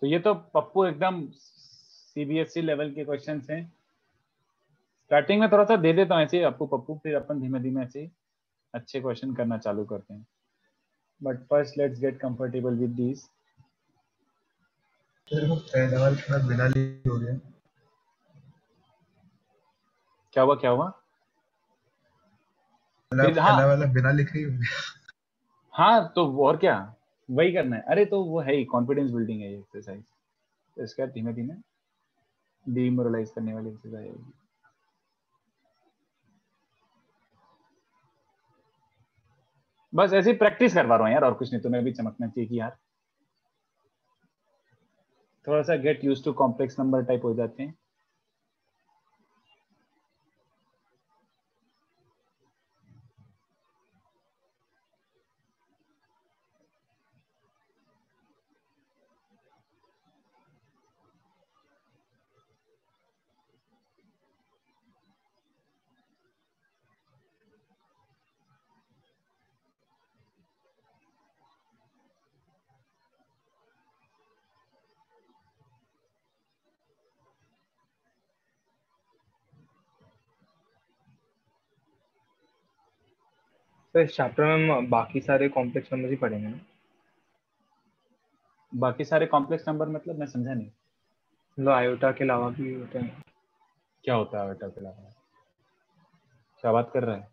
तो ये तो पप्पू एकदम सीबीएसई लेवल के क्वेश्चंस हैं। स्टार्टिंग में थोड़ा सा दे देता हूँ ऐसे पप्पू पप्पू, फिर अपन धीमे धीमे ऐसे अच्छे क्वेश्चन करना चालू करते हैं। But first let's get comfortable with these. तेरे को पहला वाला थोड़ा बिना लिखे हो गया। क्या हुआ क्या हुआ? पहला फिर पहला हाँ वाला बिना लिखे ही हो गया। हाँ, तो और क्या, वही करना है। अरे तो वो है ही, कॉन्फिडेंस बिल्डिंग है ये एक्सरसाइज। तो इसका धीमे धीमे डीमोरलाइज करने वाली एक्सरसाइज है। बस ऐसे ही प्रैक्टिस करवा रहा हूँ यार, और कुछ नहीं। तुम्हें भी चमकना चाहिए कि यार थोड़ा सा get use to complex number type हो जाते हैं। तो इस चैप्टर में हम बाकी सारे कॉम्प्लेक्स नंबर ही पढ़ेंगे ना? बाकी सारे कॉम्प्लेक्स नंबर मतलब मैं समझा नहीं, मतलब आयोटा के अलावा भी होते हैं। क्या होता है बेटा के अलावा? क्या बात कर रहा है?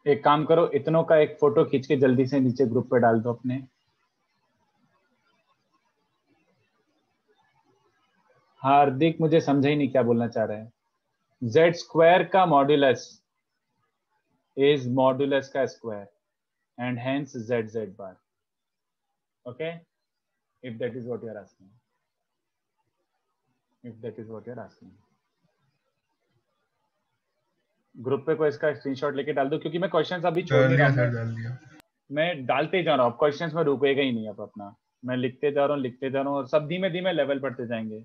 एक काम करो, इतनों का एक फोटो खींच के जल्दी से नीचे ग्रुप पे डाल दो अपने। हार्दिक मुझे समझा ही नहीं क्या बोलना चाह रहा है। जेड स्क्वायर का मॉड्यूलस इज मॉड्यूलस का square and hence Z Z bar. Okay, if that is what you are asking, if that is what you are asking. Group पे कोई इसका स्क्रीनशॉट लेके डाल दो, क्योंकि मैं क्वेश्चंस अभी छोड़ डाल नहीं रहा दिया हूँ। सर, डाल दिया। मैं डालते जा रहा हूँ, क्वेश्चंस में रुकेगा ही नहीं अब अपना। मैं लिखते जा रहा हूँ लिखते जा रहा हूँ, और सब धीमे धीमे लेवल बढ़ते जाएंगे।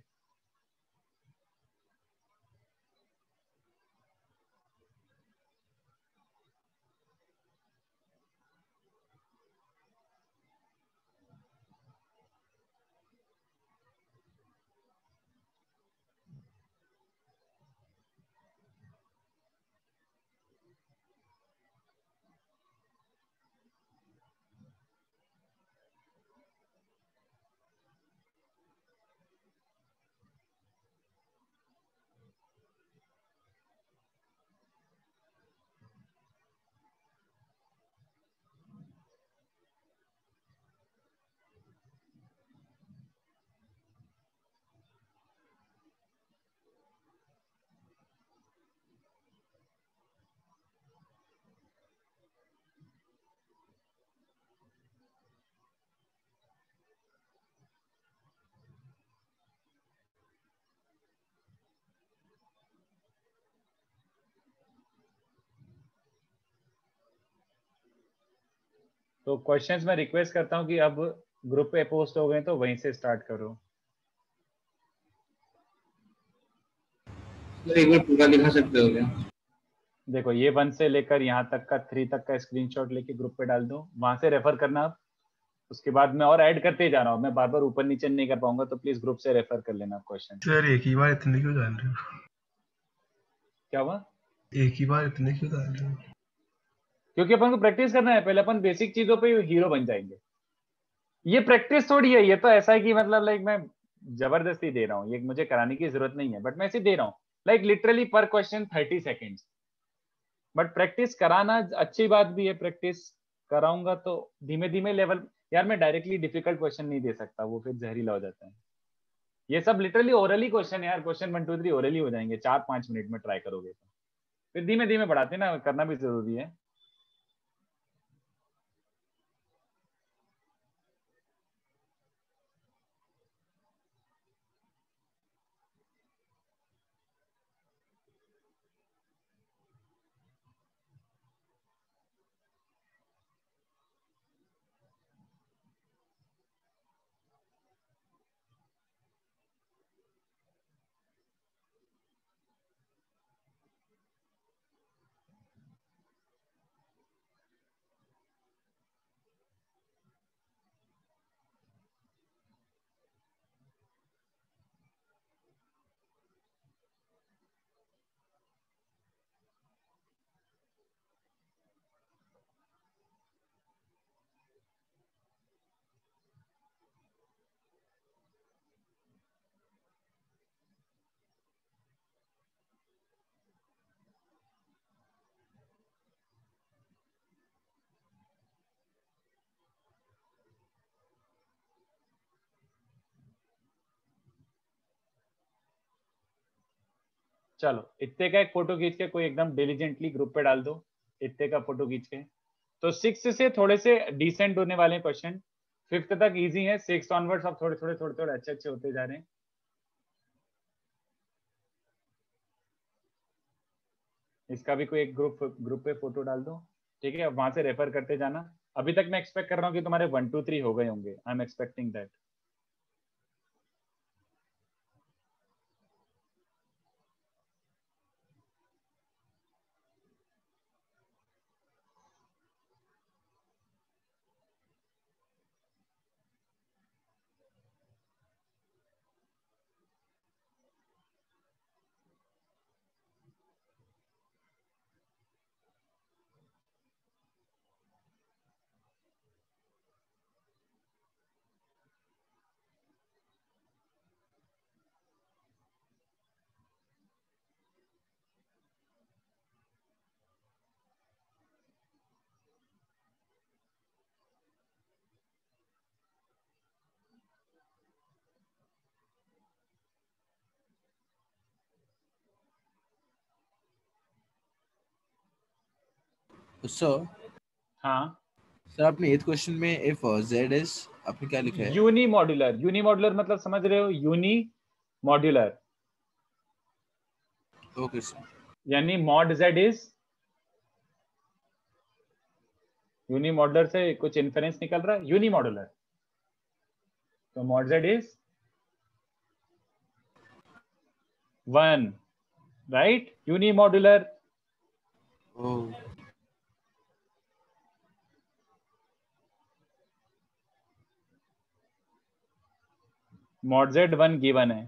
तो क्वेश्चंस में रिक्वेस्ट करता हूँ कि अब ग्रुप पे पोस्ट हो गए तो वहीं से स्टार्ट करो। सर एक बार पूरा दिखा सकते हो क्या? देखो ये 1 से लेकर यहाँ तक का 3 तक का स्क्रीनशॉट लेके ग्रुप पे डाल दो, वहां से रेफर करना आप। उसके बाद मैं और ऐड करते ही जा रहा हूँ, मैं बार बार ऊपर नीचे नहीं कर पाऊंगा, तो प्लीज ग्रुप से रेफर कर लेना क्वेश्चन। सर एक ही बार इतने क्यों डाल रहे हो? क्या हुआ? एक ही बार इतने क्यों डाल रहे हो? क्योंकि अपन को प्रैक्टिस करना है, पहले अपन बेसिक चीजों पे हीरो बन जाएंगे। ये प्रैक्टिस थोड़ी है, ये तो ऐसा है कि मतलब लाइक मैं जबरदस्ती दे रहा हूँ, ये मुझे कराने की जरूरत नहीं है, बट मैं ऐसे दे रहा हूँ लाइक लिटरली पर क्वेश्चन 30 सेकेंड्स। बट प्रैक्टिस कराना अच्छी बात भी है, प्रैक्टिस कराऊंगा तो धीमे धीमे लेवल। यार मैं डायरेक्टली डिफिकल्ट क्वेश्चन नहीं दे सकता, वो फिर जहरीला हो जाता है। ये सब लिटरली ओरली क्वेश्चन है यार, क्वेश्चन 1 2 3 ओरली हो जाएंगे 4-5 मिनट में ट्राई करोगे तो। फिर धीमे धीमे बढ़ाते ना, करना भी जरूरी है। चलो इतने का एक फोटो खींच के कोई एकदम डिलीजेंटली ग्रुप पे डाल दो, इतने का फोटो खींच के। तो 6 से थोड़े से डिसेंट होने वाले क्वेश्चन, 5th तक इजी है, 6 ऑनवर्ड्स अब थोड़े थोड़े थोड़े थोड़े अच्छे अच्छे होते जा रहे हैं। इसका भी कोई एक ग्रुप पे फोटो डाल दो, ठीक है? अब वहां से रेफर करते जाना। अभी तक मैं एक्सपेक्ट कर रहा हूँ कि तुम्हारे 1 2 3 हो गए होंगे, I am expecting that. Sir हाँ सर आपने 8th क्वेश्चन में इफ z is आपने क्या लिखा है? यूनी मॉड्यूलर, यूनी मॉड्यूलर मतलब समझ रहे हो? Unimodular okay sir. यानी mod z is unimodular से कुछ इन्फरेंस निकल रहा है, यूनी मॉड्यूलर। तो mod z is 1, right? Unimodular. Oh mod z 1 given है।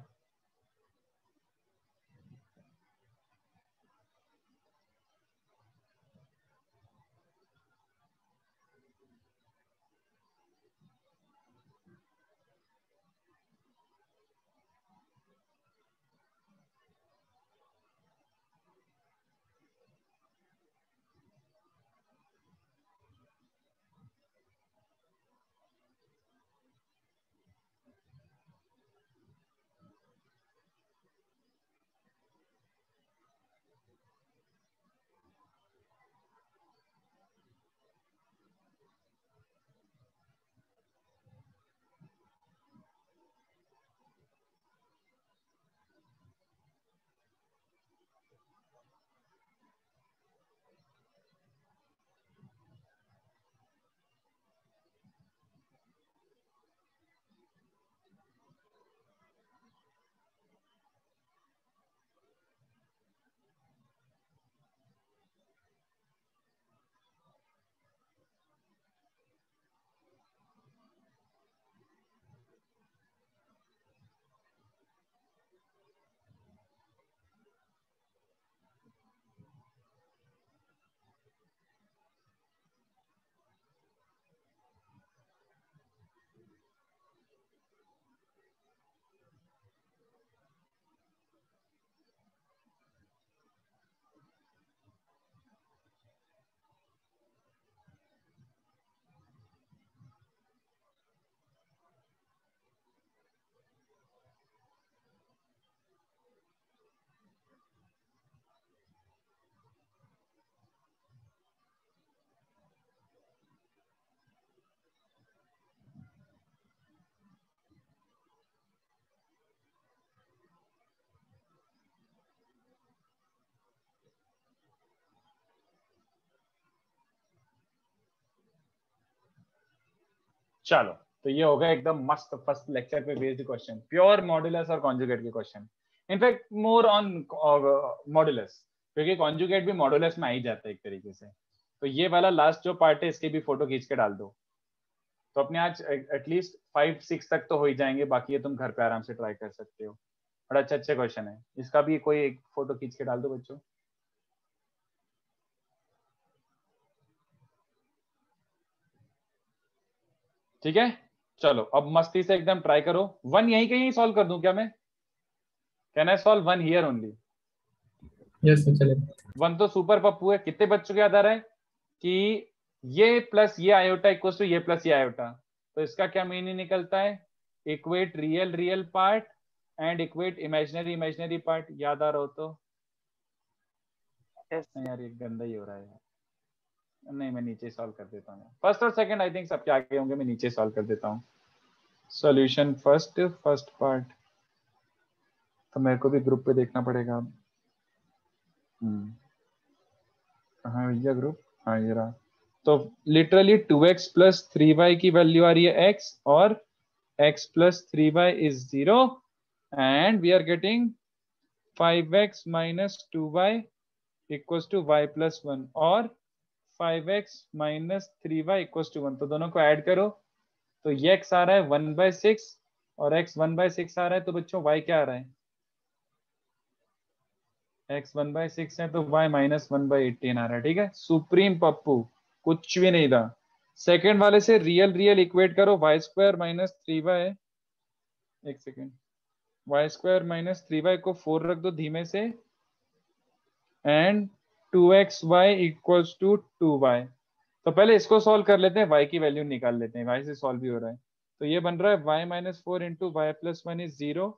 चलो, तो ये होगा एकदम मस्त फर्स्ट लेक्चर पे बेस्ड क्वेश्चन, प्योर मॉड्यूलस और कॉन्जुगेट के question. In fact more on modulus, क्योंकि कॉन्जुगेट भी मॉड्यूलस में आ ही जाता है एक तरीके से। तो ये वाला लास्ट जो पार्ट है इसकी भी फोटो खींच के डाल दो, तो अपने आज एटलीस्ट 5-6 तक तो हो ही जाएंगे, बाकी ये तुम घर पे आराम से ट्राई कर सकते हो। बड़ा अच्छे क्वेश्चन है, इसका भी कोई एक फोटो खींच के डाल दो बच्चों। ठीक है, चलो अब मस्ती से एकदम ट्राई करो। वन यहीं कहीं सॉल्व कर दूं क्या मैं? Can I solve one here only? Yes sir, चलेगा। वन तो सुपर पप्पू है। कितने बच्चों को याद आ रहा है कि ये प्लस ये आयोटा इक्वल टू ये प्लस ये आयोटा, तो इसका क्या मीनिंग निकलता है? Equate real real part and equate imaginary imaginary part. याद आ रहा हो तो? नहीं यार, ये गंदा ही हो रहा है। नहीं, मैं नीचे सॉल्व कर देता हूँ। फर्स्ट और सेकंड आई थिंक सबके आगे होंगे, मैं नीचे सॉल्व कर देता हूँ। सॉल्यूशन फर्स्ट पार्ट तो मेरे को भी ग्रुप पे देखना पड़ेगा। कहाँ है भैया ग्रुप? हाँ ये रहा। तो लिटरली 2x प्लस 3y की वैल्यू आ रही है x, और x प्लस 3y is 0 and we are getting 5x minus 2y equals to y plus 1 और 5x minus 3y equals to 1। तो दोनों को ऐड करो तो ये x आ रहा है 1/6 और x 1/6 आ रहा है, तो बच्चों y क्या आ रहा है? x 1/6 है तो y माइनस 1/18 आ रहा है। ठीक है, सुप्रीम पप्पू, कुछ भी नहीं था। सेकंड वाले से रियल रियल इक्वेट करो, वाई स्क्वायर माइनस 3y, एक second, Y square minus 3y को 4 रख दो धीमे से, and 2xy equals to 2y। तो पहले इसको सॉल्व कर लेते हैं, y की वैल्यू निकाल लेते हैं, y से सॉल्व भी हो रहा है। तो ये बन रहा है y minus 4 into Y plus 1 is 0,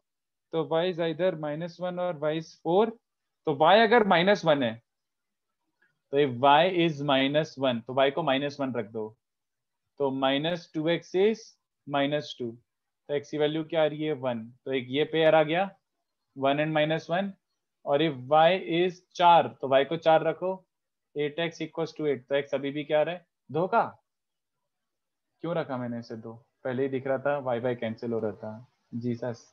तो y इज इधर -1 और y इज 4। तो y अगर -1 है तो if y इज -1 तो y को -1 रख दो, तो -2x इज -2, तो x की वैल्यू क्या आ रही है? 1। तो एक ये पेयर आ गया 1 एंड -1, और if y इज 4 तो y को 4 रखो, 8x इक्वल्स टू 8। तो x अभी भी क्या आ रहा है? धोखा। क्यों रखा मैंने इसे 2? पहले ही दिख रहा था y कैंसिल हो रहा था। जीसस।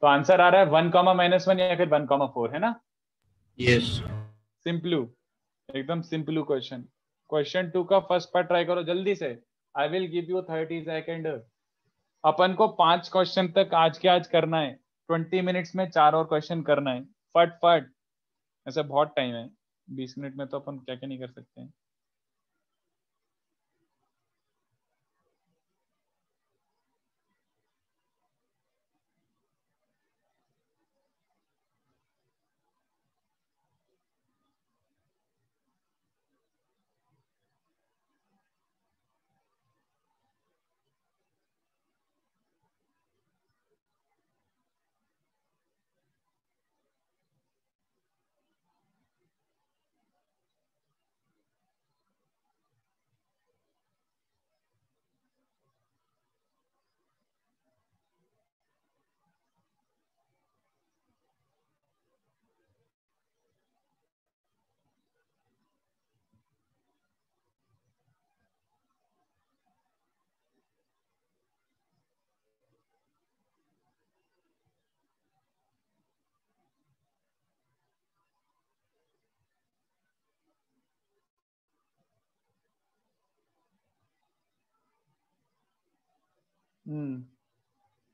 तो आंसर आ रहा है 1, -1 या फिर 1, 4, है ना? यस। सिंपलू, एकदम सिंपलू क्वेश्चन। क्वेश्चन 2 का फर्स्ट पार्ट ट्राई करो जल्दी से। I will give you 30 second. अपन को 5 क्वेश्चन तक आज के आज करना है, 20 मिनट्स में 4 और क्वेश्चन करना है, फट फट। ऐसे बहुत टाइम है, 20 मिनट में तो अपन क्या क्या नहीं कर सकते हैं।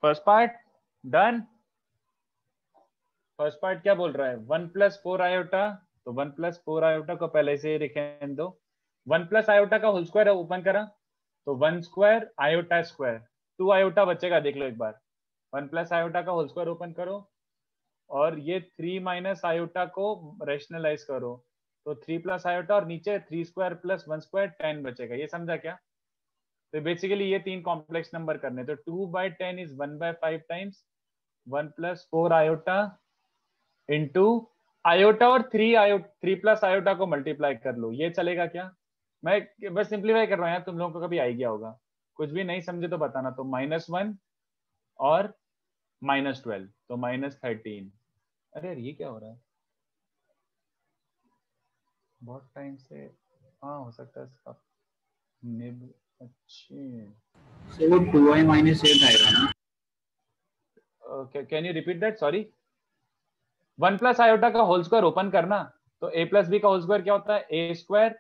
First part done. First part क्या बोल रहा है? 1 + 4 आयोटा, तो 1 + 4 आयोटा को पहले से लिखने दो। 1 + आयोटा का होल स्क्वायर ओपन करा तो 1 स्क्वायर आयोटा स्क्वायर, 2 आयोटा बचेगा, देख लो एक बार। 1 + आयोटा का होल स्क्वायर ओपन करो और ये 3 - आयोटा को रेशनलाइज करो, तो 3 + आयोटा और नीचे 3 स्क्वायर + 1 स्क्वायर 10 बचेगा। ये समझा क्या? तो बेसिकली ये 3 कॉम्प्लेक्स नंबर करने, तो 2/10 is 1/5 times 1 + 4 iota into iota और 3 + आयोटा को मल्टीप्लाई कर लो। ये चलेगा क्या? मैं बस सिंप्लीफाई कर रहा हूँ यार, तुम लोगों को कभी आइडिया होगा। कुछ भी नहीं समझे तो बताना। तो -1 और -12 तो -13। अरे यार ये क्या हो रहा है? बहुत टाइम से, हाँ हो सकता है इसका अच्छा, So वो 2i minus 8 आएगा ना? Okay, can you repeat that? Sorry. 1 plus iota का होल स्क्वायर ओपन करना, तो a प्लस बी का होल स्क्वायर क्या होता है? a square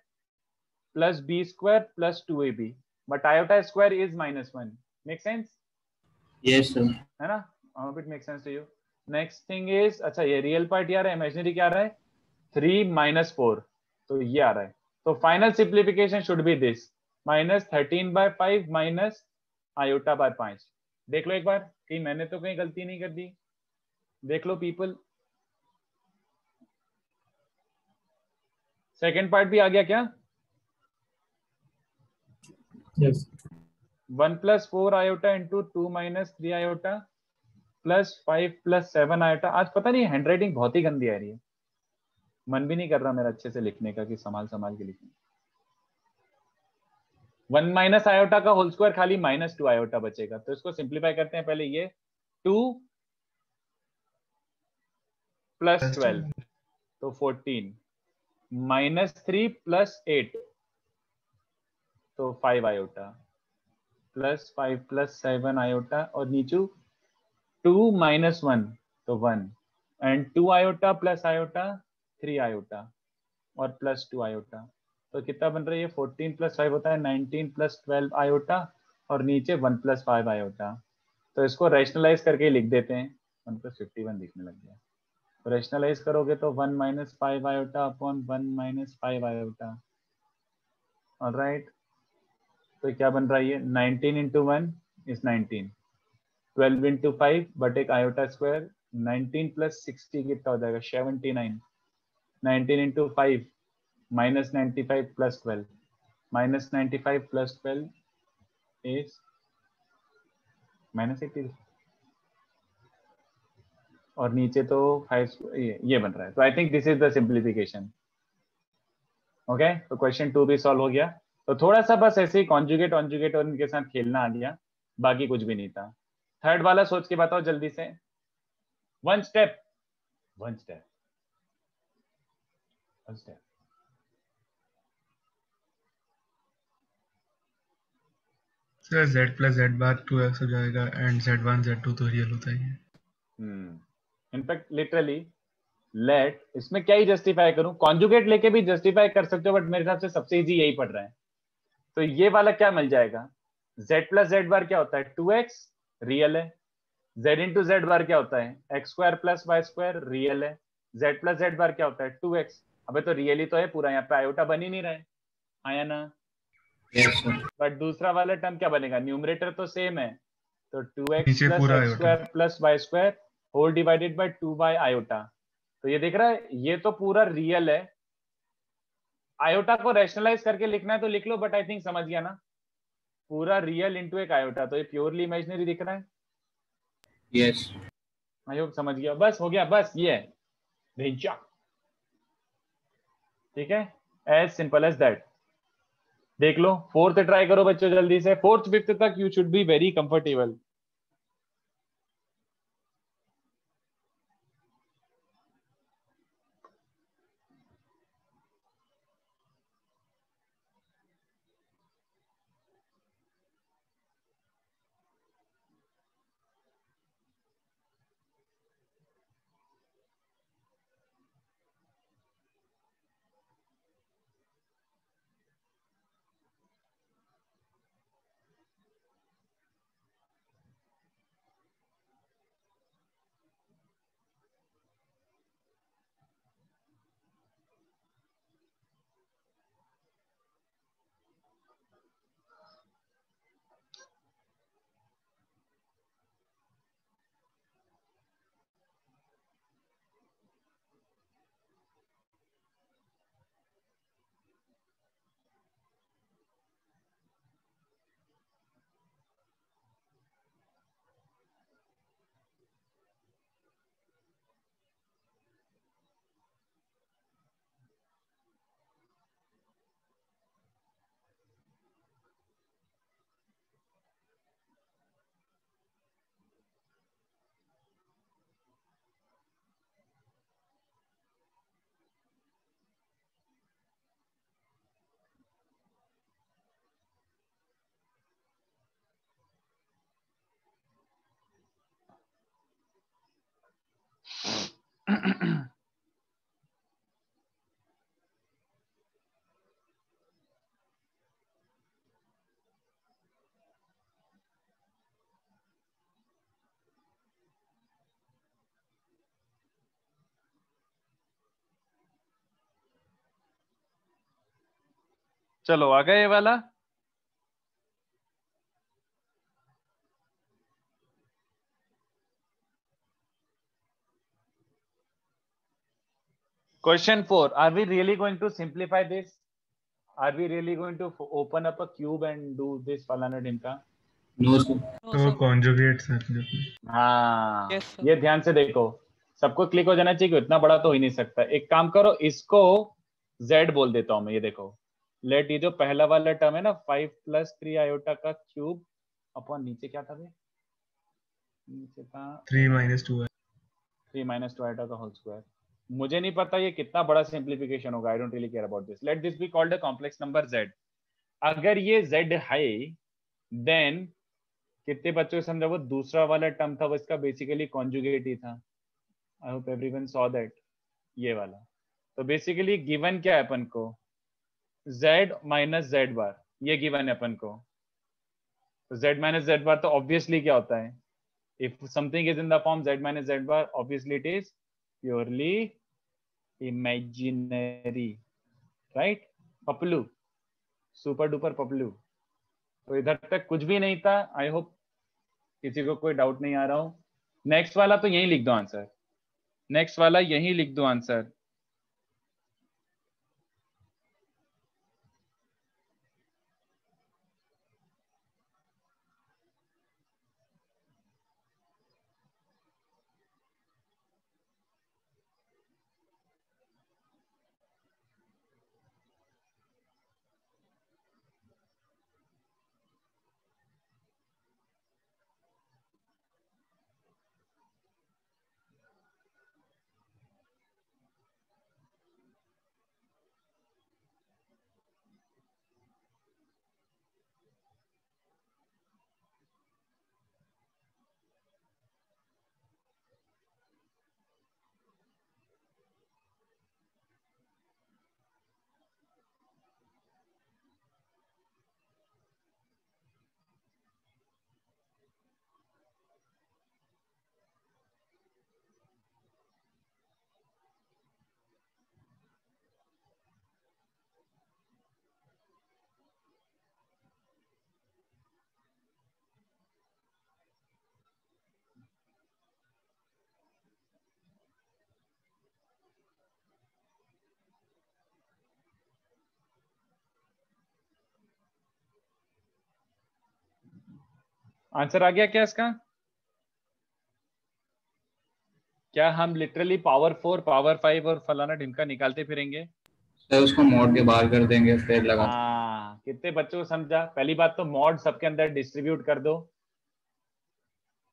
plus B square plus 2ab, but iota square is -1। Make sense? Yes sir. है ना? How it make sense to you? Next thing is, अच्छा ये रियल पार्ट ये आ रहा है, इमेजिनरी क्या आ रहा है? 3 - 4, तो ये आ रहा है। तो final simplification should be this, -13/5 minus iota by 5। देख लो एक बार, कहीं मैंने तो कहीं गलती नहीं कर दी? देख लो पीपल, सेकेंड पार्ट भी आ गया क्या? Yes 1 + 4 iota into 2 - 3 iota plus 5 + 7 iota. आज पता नहीं हैंड राइटिंग बहुत ही गंदी आ रही है, मन भी नहीं कर रहा मेरा अच्छे से लिखने का कि संभाल संभाल के लिखूं। 1 माइनस आयोटा का होल स्क्वायर खाली -2 आयोटा बचेगा, तो इसको सिंप्लीफाई करते हैं पहले। ये 2 + 12 तो 14, -3 + 8 तो 5 आयोटा, प्लस 5 + 7 आयोटा, और नीचे 2 - 1 तो 1, and 2 iota plus iota 3 iota और प्लस 2 आयोटा, तो कितना बन रहा है? ये 14 + 5 होता है 19 + 12 आयोटा, और नीचे 1 + 5 आयोटा। तो इसको रैशनलाइज करके लिख देते हैं, 1 + 51 दिखने लग गया। तो रैशनलाइज करोगे तो 1 - 5 आयोटा अपॉन 1 - 5 आयोटा। ऑलराइट, तो क्या बन रहा है? ये 19 × 1 इज 19, 12 × 5 बट एक आयोटा स्क्वायर, 19 + 60 कितना हो जाएगा? 79, 19 × 5 -95 + 12, -95 + 12 is -80, और नीचे तो 5 ये बन रहा है। तो I think this is the simplification. Okay, तो क्वेश्चन 2 भी सॉल्व हो गया। तो थोड़ा सा बस ऐसे ही कॉन्जुगेट और इनके साथ खेलना आ गया, बाकी कुछ भी नहीं था। थर्ड वाला सोच के बताओ जल्दी से, one step. Sir z + z बार 2x हो जाएगा एंड z1 z2 तो रियल होता ही है। इनफैक्ट लिटरली लेट, इसमें क्या ही जस्टिफाई करूं, कॉन्जुगेट लेके भी जस्टिफाई कर सकते हो, बट मेरे हिसाब से सबसे इजी यही पड़ रहा है। तो ये वाला क्या मिल जाएगा? z + z बार क्या होता है? 2x रियल है। z × z बार क्या होता है? x² + y² रियल है। z + z बार क्या होता है? 2x। अबे तो रियल ही तो है पूरा, यहाँ पे आयोटा बन ही नहीं रहा है, आया ना? Yes sir. बट दूसरा वाला टर्म क्या बनेगा? न्यूमरेटर तो सेम है, तो 2x नीचे + पूरा x² + y² whole divided by 2 iota. तो ये देख रहा है, ये तो पूरा रियल है। आयोटा को रैशनलाइज करके लिखना है तो लिख लो, बट आई थिंक समझ गया ना, पूरा रियल इंटू एक आयोटा, तो ये प्योरली इमेजिनरी दिख रहा है। Yes. आई होप समझ गया। बस हो गया, बस ये है भेजा। ठीक है, एज सिंपल एज दैट। देख लो, फोर्थ ट्राई करो बच्चों जल्दी से, फोर्थ फिफ्थ तक you should be very comfortable. चलो आ गया ये वाला। Question 4. Are we really going to simplify this? Are we really going to open up a cube and do this falana dimka? No, sir. तो conjugates हैं अपने अपने। हाँ Yes, sir. ये ध्यान से देखो, सबको क्लिक हो जाना चाहिए कि इतना बड़ा तो हो ही नहीं सकता। एक काम करो, इसको z बोल देता हूं मैं। ये देखो, लेट ये जो पहला वाला टर्म है ना 5 + 3 आयोटा का क्यूब अपॉन नीचे क्या था बे? नीचे था 3 - 2 है। 3 - 2 आयोटा का होल स्क्वायर। मुझे नहीं पता ये कितना बड़ा सिंप्लीफिकेशन होगा। I don't really care about this. Let this be called a complex number z। अगर ये z है देन कितने बच्चों को समझा, वो दूसरा वाला टर्म था वो इसका बेसिकली कॉन्जुगेट ही था। I hope everyone saw that. ये वाला तो बेसिकली गिवन क्या है अपन को, z - z बार, ये गिवन है अपन को। तो z - z बार तो ऑब्वियसली क्या होता है, if something is in the form z - z bar obviously it is purely imaginary, right? Paplu, super duper Paplu. तो इधर तक कुछ भी नहीं था। आई होप किसी को कोई डाउट नहीं आ रहा हो। नेक्स्ट वाला तो यही लिख दो आंसर, नेक्स्ट वाला यही लिख दो आंसर। आंसर आ गया क्या इसका? क्या हम लिटरली पावर 4 पावर 5 और फलाना ढिमका निकालते फिरेंगे? सर उसको मॉड के बाहर कर देंगे फिर लगा। हाँ, कितने बच्चों को समझा? पहली बात तो मॉड सबके अंदर डिस्ट्रीब्यूट कर दो।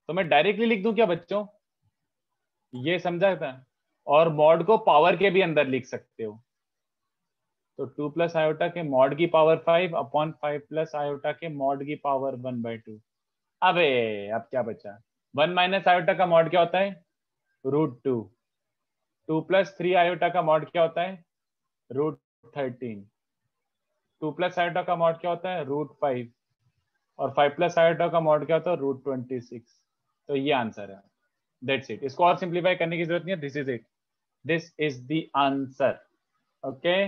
तो मैं डायरेक्टली लिख दूं क्या बच्चों? ये समझा था। और मॉड को पावर के भी अंदर लिख सकते हो। तो 2 + आयोटा के मॉड की पावर 5 अपॉन 5 + आयोटा के मॉड की पावर 1/2। अबे अब क्या बचा? 1 - आयोटा का मॉड क्या होता है? √2। 2 + 3 आयोटा का मॉड क्या होता है? √13। 2 + आयोटा का मॉड क्या होता है? √5। और 5 + आयोटा का मॉड क्या होता है? √26। तो ये आंसर है। That's it. इसको और सिंप्लीफाई करने की जरूरत नहीं है। This is it, this is the answer. Okay,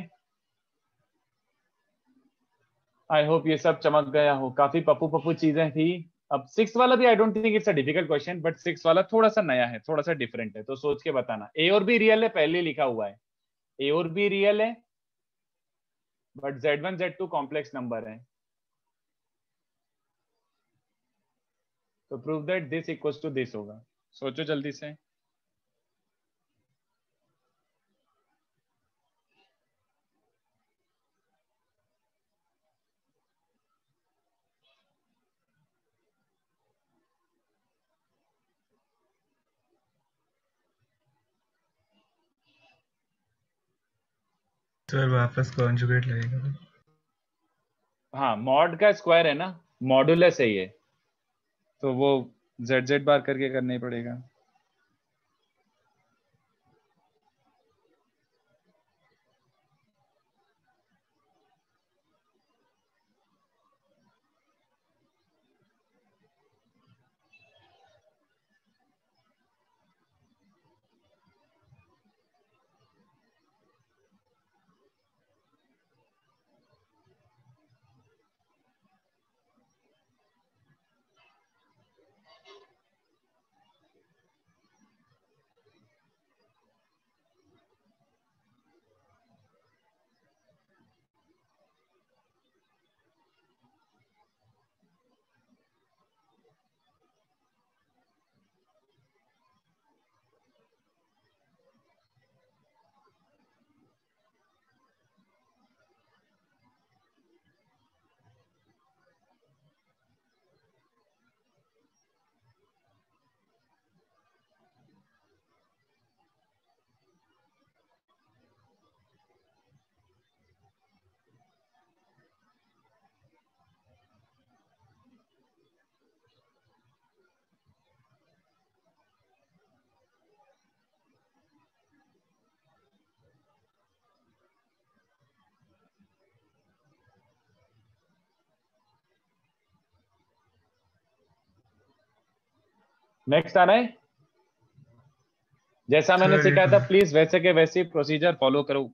I hope ये सब चमक गया हो। काफी पप्पू पप्पू चीजें थी। अब 6 वाला भी I don't think it's a difficult question, but 6 वाला थोड़ा सा नया है, थोड़ा सा डिफरेंट है, तो सोच के बताना। ए और बी रियल है, पहले लिखा हुआ है। ए और बी रियल है, but Z1 Z2 complex number है। तो prove that this equals to this होगा। सोचो जल्दी से। सर वापस कॉन्जुगेट लगेगा। हाँ, मॉड का स्क्वायर है ना, मॉडुलस है ये, तो वो Z बार करके करना ही पड़ेगा। नेक्स्ट आ रहा है? जैसा मैंने सर, सिखाया था प्लीज वैसे के वैसे प्रोसीजर फॉलो करो।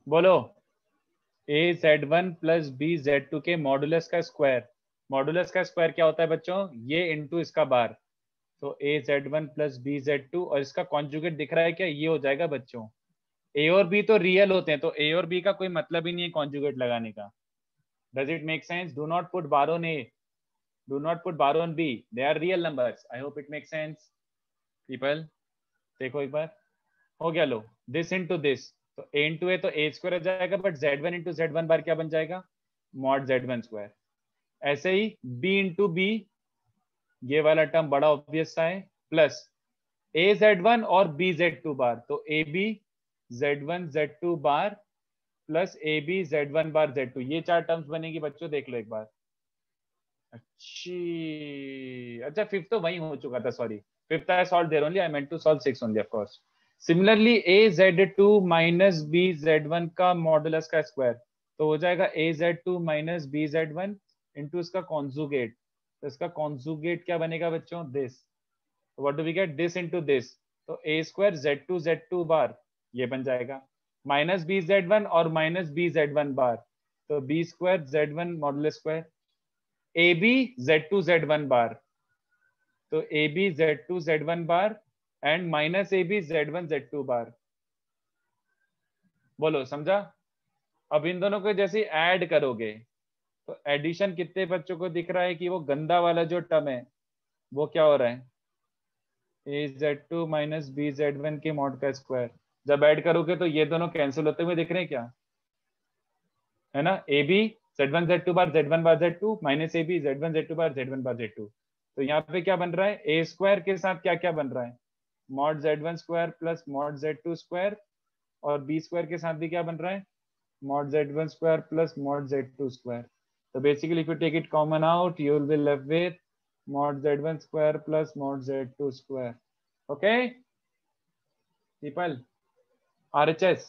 बोलो। ए Z1 प्लस बी Z2 के मॉडुलस का स्क्वायर। मॉडुलस का स्क्वायर क्या होता है बच्चों? ये इनटू इसका बार। तो ए Z1 प्लस बी Z2 और इसका कॉन्जुगेट दिख रहा है क्या? ये हो जाएगा बच्चों। ए और बी तो रियल होते हैं, तो ए और बी का कोई मतलब ही नहीं है कॉन्जुगेट लगाने का। Does it make sense? Do not put bar on A, do not put bar on B, they are real numbers. I hope it make sense people. देखो एक बार, हो गया। लो, दिस इनटू दिस, तो a इंटू ए तो A square हो जाएगा, बट Z1 इंटू Z1 बार क्या बन जाएगा? Mod Z1 square. ऐसे ही b इंटू बी, ये वाला टर्म बड़ा ऑब्वियस सा है, प्लस a Z1 और b Z2 बार, तो ab Z1 Z2 बार प्लस ab Z1 बार Z2। ये चार टर्म्स बनेगी बच्चों, देख लो एक बार। अच्छा फिफ्थ तो वही हो चुका था, sorry. Fifth I solve there only, I meant to solve 6 only of course. Similarly a Z2 minus b Z1 का मॉडुलस का स्क्वायर, तो हो जाएगा a Z2 minus b Z1 into इसका कॉन्जुगेट। तो इसका कॉन्जुगेट क्या बनेगा बच्चों? दिस। तो what do we get? This into this, तो a square Z2 Z2 bar ये बन जाएगा, माइनस b Z1 और माइनस b Z1 बार, तो b square Z1 modulus square. ab Z2 Z1 बार, तो ab Z2 Z1 bar and minus ab Z1 Z2 बार। बोलो समझा? अब इन दोनों को जैसे ऐड करोगे तो एडिशन कितने बच्चों को दिख रहा है कि वो गंदा वाला जो टर्म है वो क्या हो रहा है? a Z2 minus b Z1 के मॉड का स्क्वायर। जब ऐड करोगे तो ये दोनों कैंसिल होते हुए दिख रहे हैं क्या? है ना? ab Z1 Z2 बार Z1 बार Z2 minus ab Z1 Z2 बार Z1 बार Z2। तो यहाँ पे क्या बन रहा है? a स्क्वायर के साथ क्या क्या बन रहा है? Mod Z1 square plus mod Z2 square, और b स्क्वायर के साथ भी क्या बन रहा है? Mod Z1 square plus mod Z2 square. तो basically if you take it common out you will be left with mod Z1 square plus mod Z2 square. Okay people, RHS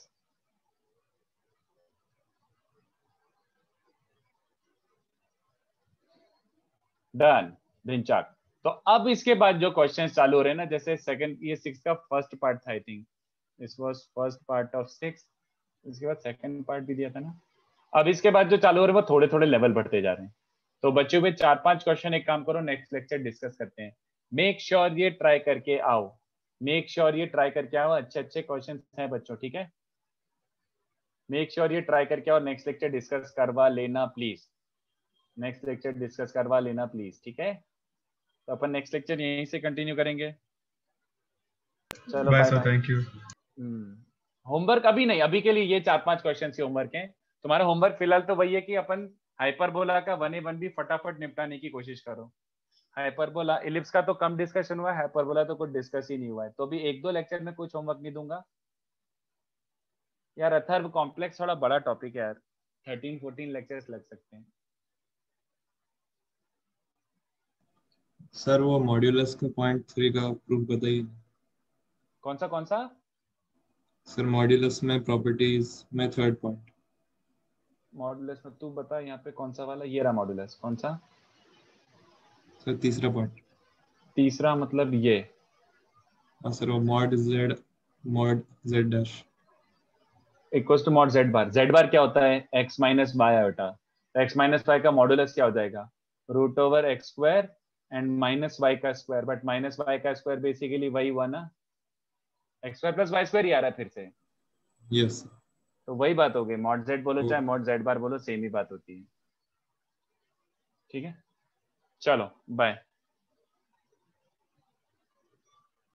done ढिंचाक। तो अब इसके बाद जो क्वेश्चंस चालू हो रहे हैं ना, जैसे सेकंड, ये 6 का फर्स्ट पार्ट था, I think this was first part of 6, इसके बाद सेकंड पार्ट भी दिया था ना। अब इसके बाद जो चालू हो रहे हैं वो थोड़े थोड़े लेवल बढ़ते जा रहे हैं। तो बच्चों पे 4-5 क्वेश्चन, एक काम करो नेक्स्ट लेक्चर डिस्कस करते हैं। मेक श्योर ये ट्राई करके आओ, मेक श्योर ये ट्राई करके आओ, अच्छे अच्छे क्वेश्चन हैं बच्चों, ठीक है? मेक श्योर ये ट्राई करके आओ, नेक्स्ट लेक्चर डिस्कस करवा लेना प्लीज, नेक्स्ट लेक्चर डिस्कस करवा लेना प्लीज, ठीक है? तो अपन नेक्स्ट लेक्चर यहीं से कंटिन्यू करेंगे। चलो bye bye sir, bye. Thank you. Homework अभी नहीं, अभी के लिए ये 4-5 क्वेश्चन के होमवर्क हैं। तुम्हारा होमवर्क फिलहाल तो वही है कि अपन हाइपरबोला का 1A1 भी फटाफट निपटाने की कोशिश करो। हाइपरबोला, इलिप्स का तो कम डिस्कशन हुआ है, हाइपरबोला तो कुछ डिस्कस ही नहीं हुआ है, तो भी 1-2 लेक्चर में कुछ होमवर्क नहीं दूंगा यार। अथर्व कॉम्प्लेक्स थोड़ा बड़ा टॉपिक है यार, 13-14 लेक्चर्स लग सकते हैं। सर वो मॉड्यूलस का पॉइंट 3 का प्रूफ बताइए। कौन सा? सर मॉड्यूलस में प्रॉपर्टीज में थर्ड पॉइंट। मॉडुलस में तू बता, यहाँ पे कौन सा वाला? ये रहा मॉडुलस, कौन सा? सर तीसरा पॉइंट। तीसरा मतलब ये? हाँ सर, वो mod z dash. Equals to mod z bar. Z bar क्या होता है? X minus y iota. तो एक्स माइनस वाई का मॉडुलस क्या हो जाएगा? Root over x square and minus Y का स्क्वायर, बट माइनस वाई का स्क्वायर बेसिकली वही हुआ ना, x square plus Y square ही आ रहा है फिर से। यस तो वही बात हो गई, मॉड जेड बोलो चाहे मॉड जेड बार बोलो, सेम ही बात होती है। ठीक है, चलो बाय।